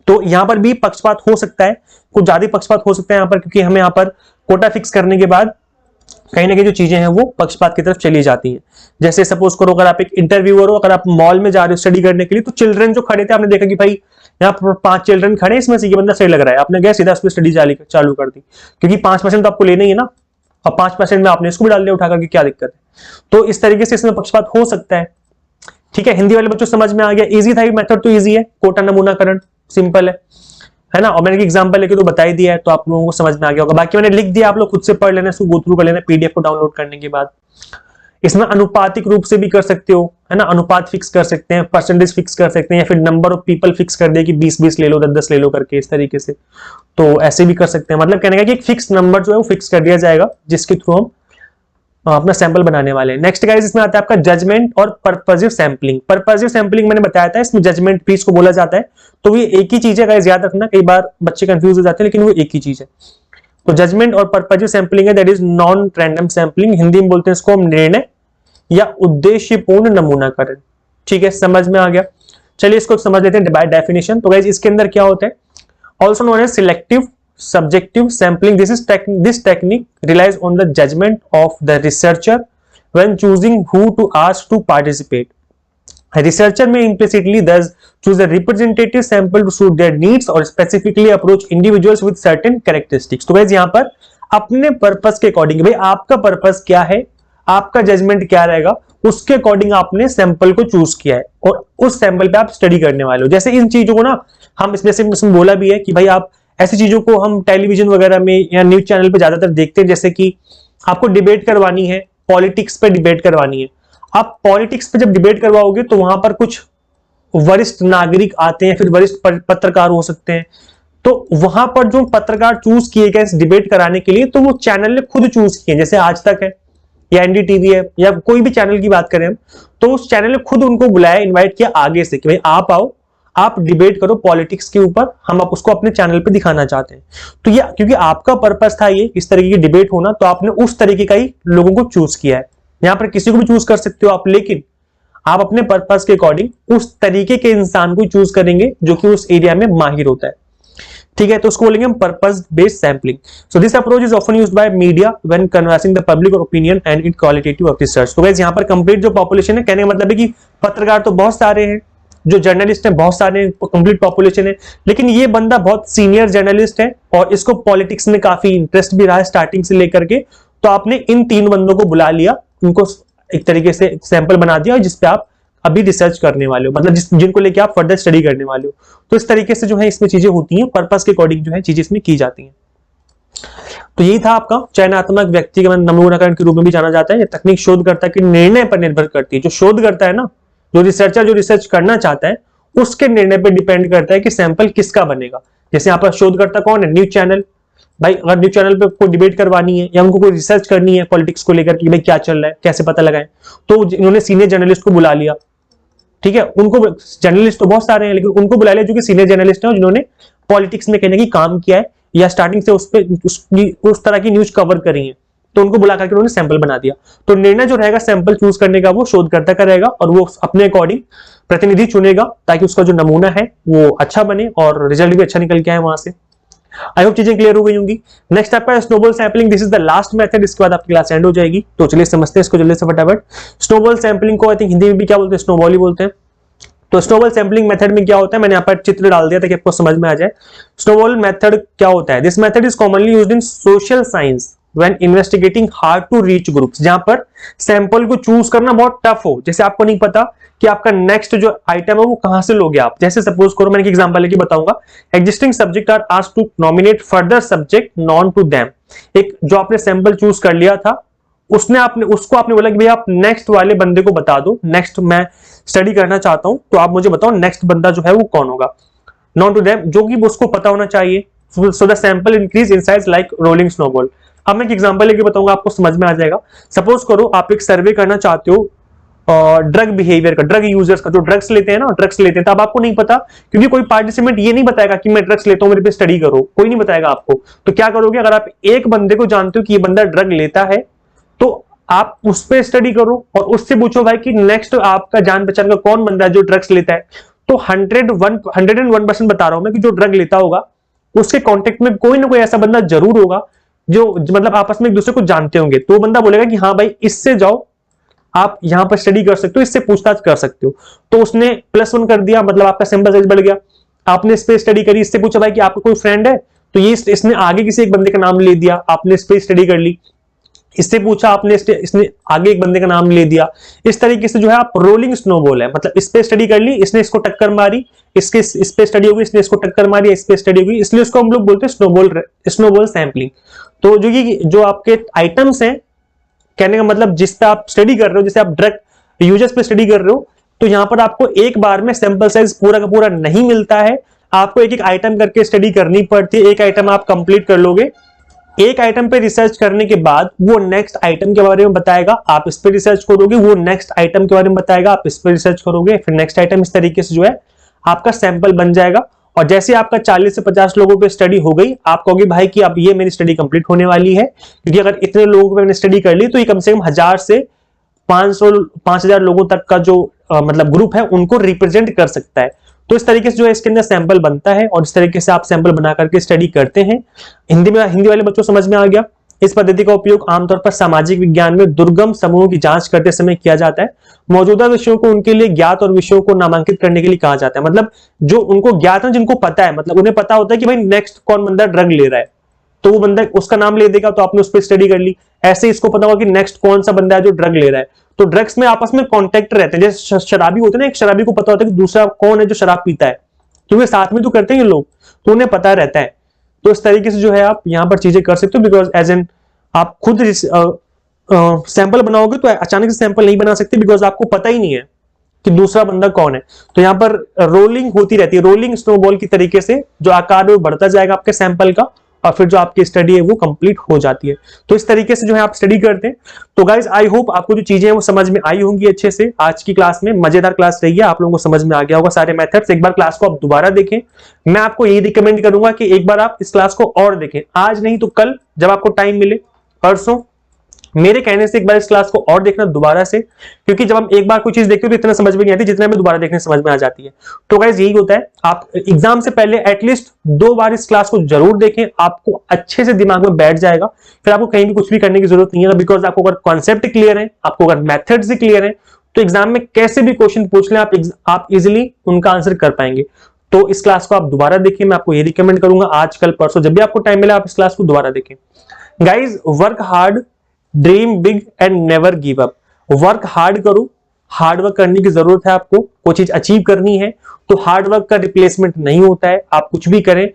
तो यहां पर भी पक्षपात हो सकता है, कुछ ज्यादा पक्षपात हो सकता है यहाँ पर, क्योंकि हमें यहाँ पर कोटा फिक्स करने के बाद कहीं ना कहीं जो चीजें हैं वो पक्षपात की तरफ चली जाती हैं। जैसे सपोज करो अगर आप एक इंटरव्यूअर हो, अगर आप मॉल में जा रहे हो स्टडी करने के लिए, तो चिल्ड्रन जो खड़े थे आपने देखा कि भाई यहाँ पर 5 चिल्ड्रन खड़े, इसमें से ये बंदा सही लग रहा है, आपने गया सीधा उस पर स्टडी चालू कर दी, क्योंकि 5% तो आपको लेना ही है ना, और 5% में आपने इसको भी डाल दिया उठा करके, क्या दिक्कत है। तो इस तरीके से इसमें पक्षपात हो सकता है। ठीक है, हिंदी वाले बच्चों समझ में आ गया, इजी था, मेथड तो इजी है, कोटा नमूनाकरण सिंपल है ना, और मैंने एग्जांपल लेके तो बता ही दिया है, तो आप लोगों को समझ में आ गया होगा। बाकी मैंने लिख दिया, आप लोग खुद से पढ़ लेना, इसको गो थ्रू कर लेना पीडीएफ को डाउनलोड करने के बाद। इसमें अनुपातिक रूप से भी कर सकते हो, है ना, अनुपात फिक्स कर सकते हैं, परसेंटेज फिक्स कर सकते हैं, या फिर नंबर ऑफ पीपल फिक्स कर दे कि 20-20 ले लो, 10-10 ले लो करके, इस तरीके से। तो ऐसे भी कर सकते हैं, मतलब कहने का कि एक फिक्स नंबर जो है वो फिक्स कर दिया जाएगा, जिसके थ्रू हम अपना सैंपल बनाने वाले हैं। नेक्स्ट गाइस इसमें आता है आपका जजमेंट और पर्पजिव सैंपलिंग। पर्पजिव सैंपलिंग मैंने बताया था, इसमें जजमेंट भी इसको बोला जाता है। तो ये एक ही चीज है गाइस, याद रखना, कई बार बच्चे कंफ्यूज हो जाते हैं, लेकिन वो एक ही चीज है। तो जजमेंट और पर्पजिव सैंपलिंग है, that is non random sampling, Hindi में बोलते हैं इसको हम निर्णय या उद्देश्यपूर्ण नमूनाकरण। ठीक है, समझ में आ गया। चलिए इसको समझ लेते हैं बाय डेफिनेशन। तो गाइस इसके अंदर क्या होता है, also known as selective subjective sampling. This technique relies on the judgment of the researcher when choosing who to ask to participate. A researcher may implicitly thus choose a representative sample to suit their needs or specifically approach individuals with certain characteristics. तो guys यहाँ पर अपने purpose के according, भाई आपका purpose क्या है, आपका जजमेंट क्या रहेगा, उसके अकॉर्डिंग आपने सैंपल को चूज किया है और उस सैंपल पे आप स्टडी करने वाले हो। जैसे इन चीजों को ना हम इसमें बोला भी है कि भाई आप ऐसी चीजों को हम टेलीविजन वगैरह में या न्यूज चैनल पे ज्यादातर देखते हैं, जैसे कि आपको डिबेट करवानी है, पॉलिटिक्स पे डिबेट करवानी है। आप पॉलिटिक्स पे जब डिबेट करवाओगे तो वहां पर कुछ वरिष्ठ नागरिक आते हैं, फिर वरिष्ठ पत्रकार हो सकते हैं। तो वहां पर जो पत्रकार चूज किए गए इस डिबेट कराने के लिए, तो वो चैनल ने खुद चूज किए, जैसे आज तक है या एनडीटीवी है या कोई भी चैनल की बात करें हम, तो उस चैनल ने खुद उनको बुलाया, इन्वाइट किया आगे से कि भाई आप आओ, आप डिबेट करो पॉलिटिक्स के ऊपर, हम आप उसको अपने चैनल पे दिखाना चाहते हैं। तो ये क्योंकि आपका पर्पस था ये इस तरीके की डिबेट होना, तो आपने उस तरीके का ही लोगों को चूज किया है। यहां पर किसी को भी चूज कर सकते हो आप, लेकिन आप अपने पर्पस के अकॉर्डिंग उस तरीके के इंसान को चूज करेंगे जो कि उस एरिया में माहिर होता है। ठीक है, तो उसको बोलेंगे हम purpose based sampling. So this approach is often used by media when conversing the public opinion and it qualitative of research. तो गाइस यहां पर कंप्लीट जो पॉपुलेशन है, कहने का मतलब है कि पत्रकार तो बहुत सारे हैं, जो जर्नलिस्ट हैं बहुत सारे हैं, कंप्लीट पॉपुलेशन है, लेकिन ये बंदा बहुत सीनियर जर्नलिस्ट है और इसको पॉलिटिक्स में काफी इंटरेस्ट भी रहा है स्टार्टिंग से लेकर के। तो आपने इन 3 बंदों को बुला लिया, उनको एक तरीके से सैंपल बना दिया जिसपे आप अभी रिसर्च करने वाले हो, मतलब जिनको लेके आप फर्दर स्टडी करने वाले हो। तो इस तरीके से जो है इसमें चीजें होती हैं, पर्पस के अकॉर्डिंग जो है चीजें इसमें की जाती हैं। तो यही था आपका चयनात्मक व्यक्ति के नमूनाकरण के रूप में भी जाना जाता है। यह तकनीक शोधकर्ता के निर्णय पर निर्भर करती है। जो शोध करता है ना, जो रिसर्चर जो रिसर्च करना चाहता है, उसके निर्णय पर डिपेंड करता है कि सैंपल किसका बनेगा। जैसे यहाँ पर शोधकर्ता कौन है, न्यूज चैनल। भाई अगर न्यूज चैनल पे कोई डिबेट करवानी है या उनको कोई रिसर्च करनी है पॉलिटिक्स को लेकर कि भाई क्या चल रहा है, कैसे पता लगाएं, तो इन्होंने सीनियर जर्नलिस्ट को बुला लिया। ठीक है, उनको जर्नलिस्ट तो बहुत सारे हैं, लेकिन उनको बुला लिया जो कि सीनियर जर्नलिस्ट हैं, जिन्होंने पॉलिटिक्स में कहने की काम किया है या स्टार्टिंग से उस तरह की न्यूज कवर करी है, तो उनको बुला करके उन्होंने सैंपल बना दिया। तो निर्णय जो रहेगा सैंपल चूज करने का वो शोधकर्ता का रहेगा और वो अपने अकॉर्डिंग प्रतिनिधि चुनेगा ताकि उसका जो नमूना है वो अच्छा बने और रिजल्ट भी अच्छा निकल के आए वहां से। आई होप चीजें क्लियर हो गई होंगी। नेक्स्ट आपका snowball sampling, this is the last method, इसके बाद आपकी क्लास एंड हो जाएगी। तो चलिए समझते हैं इसको जल्दी से फटाफट। स्नोबॉल सैंपलिंग को आई थिंक हिंदी में भी क्या बोलते हैं, स्नोबॉल ही बोलते हैं। तो स्नोबॉल सैंपलिंग मेथड में क्या होता है, मैंने यहाँ पर चित्र डाल दिया ताकि आपको समझ में आ जाए। स्नोबॉल मेथड क्या होता है, this method is commonly used in social science when investigating hard to reach groups, जहां पर सैंपल को चूज करना बहुत टफ हो, जैसे आपको नहीं पता कि आपका नेक्स्ट जो आइटम है वो कहां से लोगे आप। जैसे सपोज करो, मैंने एक एग्जांपल लेके बताऊंगा, existing subject are asked to nominate further subject known to them. एक जो आपने सैंपल चूज कर लिया था, उसको आपने बोला कि भाई आप नेक्स्ट वाले बंदे को बता दो, नेक्स्ट मैं स्टडी करना चाहता हूं, तो आप मुझे बताओ नेक्स्ट बंदा जो है वो कौन होगा, नॉन टू देम, जो कि उसको पता होना चाहिए। So the sample increase in size like rolling snowball. अब मैं एक एग्जांपल लेके बताऊंगा, आपको समझ में आ जाएगा। सपोज करो आप एक सर्वे करना चाहते हो ड्रग बिहेवियर का, ड्रग यूजर्स का, जो ड्रग्स लेते हैं ना, ड्रग्स लेते हैं, तो अब आपको नहीं पता, क्योंकि कोई पार्टिसिपेंट ये नहीं बताएगा कि मैं ड्रग्स लेता हूं, मेरे पे स्टडी करो, कोई नहीं बताएगा आपको। तो क्या करोगे, अगर आप एक बंदे को जानते हो कि ये बंदा ड्रग लेता है, तो आप उस पर स्टडी करो और उससे पूछो भाई कि नेक्स्ट आपका जान पहचान का कौन बंदा है जो ड्रग्स लेता है। तो 101% बता रहा हूं मैं कि जो ड्रग लेता होगा उसके कॉन्टेक्ट में कोई ना कोई ऐसा बंदा जरूर होगा जो मतलब आपस में एक दूसरे को जानते होंगे, तो वो बंदा बोलेगा कि हाँ भाई इससे जाओ, आप यहां पर स्टडी कर सकते हो, इससे पूछताछ कर सकते हो। तो उसने +1 कर दिया, मतलब आपका सैंपल साइज बढ़ गया। आपने इस पे स्टडी करी, इससे पूछा भाई कि आपका कोई फ्रेंड है, तो ये इसने आगे किसी एक बंदे का नाम ले दिया, आपने इस पे स्टडी कर ली। इससे पूछा आपने, इसने आगे एक बंदे का नाम ले दिया। इस तरीके से जो है आप रोलिंग स्नोबॉल है, मतलब इस पे स्टडी कर ली, इसने इसको टक्कर मारी, इसके इस पे स्टडी होगी, इसने इसको टक्कर मारी, इस पे स्टडी होगी, इसलिए उसको हम लोग बोलते हैं स्नोबॉल सैंपलिंग। तो जो आपके आइटम्स हैं, कहने का मतलब जिस पे आप स्टडी कर रहे हो, जैसे आप ड्रग यूजर्स पे स्टडी कर रहे हो, तो यहां पर आपको एक बार में सैंपल साइज पूरा का पूरा नहीं मिलता है, आपको एक एक आइटम करके स्टडी करनी पड़ती है। एक आइटम आप कंप्लीट कर लोगे, एक आइटम पे रिसर्च करने के बाद वो नेक्स्ट आइटम के बारे में बताएगा, आप इस पे रिसर्च करोगे, वो नेक्स्ट आइटम के बारे में बताएगा, आप इस पे रिसर्च करोगे, फिर नेक्स्ट आइटम। इस तरीके से जो है आपका सैंपल बन जाएगा। और जैसे आपका 40 से 50 लोगों पे स्टडी हो गई, आप कहोगे भाई कि अब ये मेरी स्टडी कंप्लीट होने वाली है, क्योंकि अगर इतने लोगों पे मैंने स्टडी कर ली तो ये कम से कम 1000 से 5000 लोगों तक का जो मतलब ग्रुप है उनको रिप्रेजेंट कर सकता है। तो इस तरीके से जो है इसके अंदर सैंपल बनता है और इस तरीके से आप सैंपल बना करके स्टडी करते हैं। हिंदी वाले बच्चों समझ में आ गया। इस पद्धति का उपयोग आमतौर पर सामाजिक विज्ञान में दुर्गम समूहों की जांच करते समय किया जाता है। मौजूदा विषयों को उनके लिए ज्ञात और विषयों को नामांकित करने के लिए कहा जाता है। मतलब जो उनको ज्ञात है, जिनको पता है, मतलब उन्हें पता होता है कि भाई नेक्स्ट कौन बंदा ड्रग ले रहा है, तो वो बंदा उसका नाम ले देगा, तो आपने उस पर स्टडी कर ली। ऐसे इसको पता होगा कि नेक्स्ट कौन सा बंदा है जो ड्रग ले रहा है। तो ड्रग्स में आपस में कॉन्टेक्ट रहते हैं, जैसे शराबी होते हैं ना, एक शराबी को पता होता है कि दूसरा कौन है जो शराब पीता है, क्योंकि साथ में तो करते हैं ये लोग, तो उन्हें पता रहता है। तो इस तरीके से जो है आप यहां पर चीजें कर सकते हो, बिकॉज एज एन आप खुद सैंपल बनाओगे तो अचानक से सैंपल नहीं बना सकते, बिकॉज आपको पता ही नहीं है कि दूसरा बंदा कौन है। तो यहां पर रोलिंग होती रहती है, रोलिंग स्नोबॉल की तरीके से जो आकार में बढ़ता जाएगा आपके सैंपल का, और फिर जो आपकी स्टडी है वो कंप्लीट हो जाती है। तो इस तरीके से जो है आप स्टडी करते हैं। तो गाइज आई होप आपको जो चीजें हैं वो समझ में आई होंगी अच्छे से। आज की क्लास में मजेदार क्लास रही है, आप लोगों को समझ में आ गया होगा सारे मेथड्स। एक बार क्लास को आप दोबारा देखें, मैं आपको यही रिकमेंड करूंगा कि एक बार आप इस क्लास को और देखें, आज नहीं तो कल जब आपको टाइम मिले, परसों, मेरे कहने से एक बार इस क्लास को और देखना दोबारा से, क्योंकि जब हम एक बार कोई चीज देखते हो तो इतना समझ में नहीं आती जितना हमें दोबारा देखने समझ में आ जाती है। तो गाइस यही होता है, आप एग्जाम से पहले एटलीस्ट 2 बार इस क्लास को जरूर देखें, आपको अच्छे से दिमाग में बैठ जाएगा। फिर आपको कहीं भी कुछ भी करने की जरूरत नहीं है, बिकॉज आपको अगर कॉन्सेप्ट क्लियर है, आपको अगर मेथड्स क्लियर है, तो एग्जाम में कैसे भी क्वेश्चन पूछ लें आप इजिली उनका आंसर कर पाएंगे। तो इस क्लास को आप दोबारा देखें, मैं आपको ये रिकमेंड करूंगा, आज कल परसों जब भी आपको टाइम मिले आप इस क्लास को दोबारा देखें। Guys work hard, dream big and never give up. Work hard करो, हार्ड वर्क करने की जरूरत है आपको। कोई चीज अचीव करनी है तो हार्ड वर्क का रिप्लेसमेंट नहीं होता है। आप कुछ भी करें,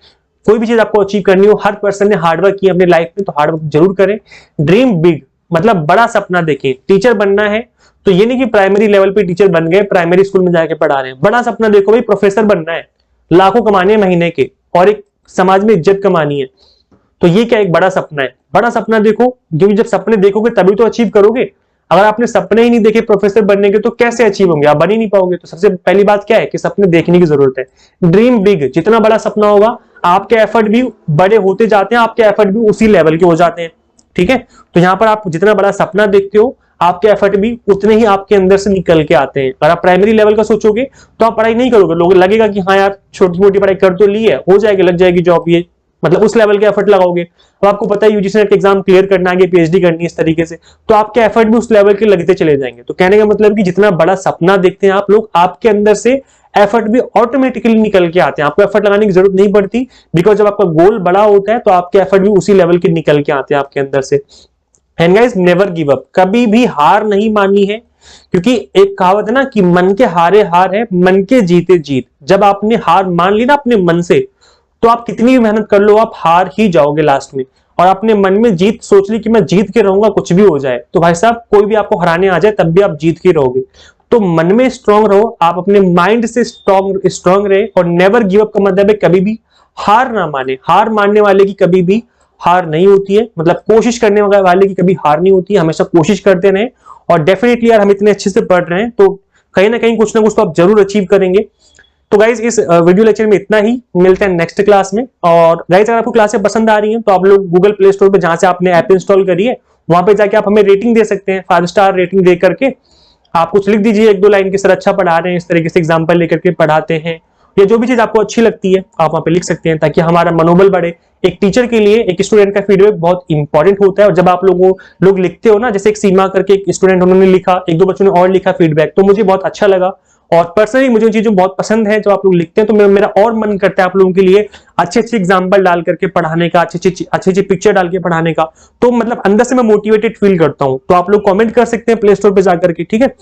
कोई भी चीज आपको अचीव करनी हो, हर पर्सन ने हार्ड वर्क किया अपने लाइफ में, तो हार्ड वर्क जरूर करें। ड्रीम बिग मतलब बड़ा सपना देखें। टीचर बनना है तो ये नहीं कि प्राइमरी लेवल पे टीचर बन गए, प्राइमरी स्कूल में जाके पढ़ा रहे हैं। बड़ा सपना देखो भाई, प्रोफेसर बनना है, लाखों कमाने महीने के, और एक समाज में इज्जत कमानी है। तो ये क्या एक बड़ा सपना है। बड़ा सपना देखो, क्योंकि जब सपने देखोगे तभी तो अचीव करोगे। अगर आपने सपने ही नहीं देखे प्रोफेसर बनने के, तो कैसे अचीव होंगे, आप बन ही नहीं पाओगे। तो सबसे पहली बात क्या है कि सपने देखने की जरूरत है। ड्रीम बिग, जितना बड़ा सपना होगा आपके एफर्ट भी बड़े होते जाते हैं, आपके एफर्ट भी उसी लेवल के हो जाते हैं। ठीक है, तो यहां पर आप जितना बड़ा सपना देखते हो, आपके एफर्ट भी उतने ही आपके अंदर से निकल के आते हैं। अगर आप प्राइमरी लेवल का सोचोगे तो आप पढ़ाई नहीं करोगे, लोगों लगेगा कि हाँ यार छोटी मोटी पढ़ाई कर तो ली है, हो जाएगी, लग जाएगी जॉब, ये मतलब उस लेवल के एफर्ट लगाओगे। अब आपको पता है यूजीसी नेट का एग्जाम क्लियर करना है, आगे पीएचडी करनी है, इस तरीके से, तो आपके एफर्ट भी उस लेवल के लगते चले जाएंगे। तो कहने का मतलब कि जितना बड़ा सपना देखते हैं आप लोग, आपके अंदर से एफर्ट भी ऑटोमेटिकली निकल के आते हैं। आपको एफर्ट लगाने की जरूरत नहीं पड़ती, बिकॉज जब आपका गोल बड़ा होता है तो आपके एफर्ट भी उसी लेवल के निकल के आते हैं आपके अंदर से। And guys never give up, कभी भी हार नहीं माननी है, क्योंकि एक कहावत है ना कि मन के हारे हार है, मन के जीते जीत। जब आपने हार मान ली ना अपने मन से, तो आप कितनी भी मेहनत कर लो, आप हार ही जाओगे लास्ट में। और अपने मन में जीत सोच ली कि मैं जीत के रहूंगा कुछ भी हो जाए, तो भाई साहब कोई भी आपको हराने आ जाए तब भी आप जीत के रहोगे। तो मन में स्ट्रांग रहो, आप अपने माइंड से स्ट्रांग रहे। और नेवर गिव अप का मतलब है कभी भी हार ना माने। हार मानने वाले की कभी भी हार नहीं होती है, मतलब कोशिश करने वाले की कभी हार नहीं होती है, हमेशा कोशिश करते रहे। और डेफिनेटली यार हम इतने अच्छे से पढ़ रहे हैं तो कहीं ना कहीं कुछ ना कुछ तो आप जरूर अचीव करेंगे। तो गाइज इस वीडियो लेक्चर में इतना ही, मिलते हैं नेक्स्ट क्लास में। और गाइज अगर आपको क्लासें पसंद आ रही हैं तो आप लोग गूगल प्ले स्टोर पे जहां से आपने ऐप इंस्टॉल करी है वहां पे जाके आप हमें रेटिंग दे सकते हैं, 5 स्टार रेटिंग दे करके आप कुछ लिख दीजिए 1-2 लाइन की, सर अच्छा पढ़ा रहे हैं, इस तरीके से एग्जाम्पल लेकर के पढ़ाते हैं, या जो भी चीज आपको अच्छी लगती है आप वहां पे लिख सकते हैं, ताकि हमारा मनोबल बढ़े। एक टीचर के लिए एक स्टूडेंट का फीडबैक बहुत इंपॉर्टेंट होता है। और जब आप लोग लिखते हो ना, जैसे एक सीमा करके एक स्टूडेंट उन्होंने लिखा, एक दो बच्चों ने और लिखा फीडबैक, तो मुझे बहुत अच्छा लगा और पर्सनली मुझे उन चीजों बहुत पसंद है जो आप लोग लिखते हैं। तो मेरा और मन करता है आप लोगों के लिए अच्छे अच्छे एग्जाम्पल डाल करके पढ़ाने का, अच्छी अच्छी पिक्चर डाल के पढ़ाने का। तो मतलब अंदर से मैं मोटिवेटेड फील करता हूं। तो आप लोग कमेंट कर सकते हैं प्ले स्टोर पे जाकर के, ठीक है।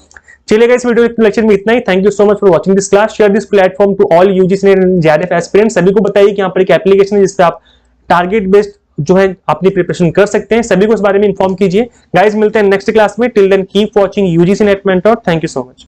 चलिएगा, इस वीडियो लेक्चर में इतना ही। Thank you so much for watching this class. Share this platform to all UGC and JRF aspirants. सभी को बताइए कि यहाँ पर एक एप्लीकेशन है जिसपे आप टारगेट बेस्ड जो है अपनी प्रिपरेशन कर सकते हैं। सभी को इस बारे में इन्फॉर्म कीजिए। गाइस मिलते हैं नेक्स्ट क्लास में। Till then keep watching UGC NET Mentor. Thank you so much.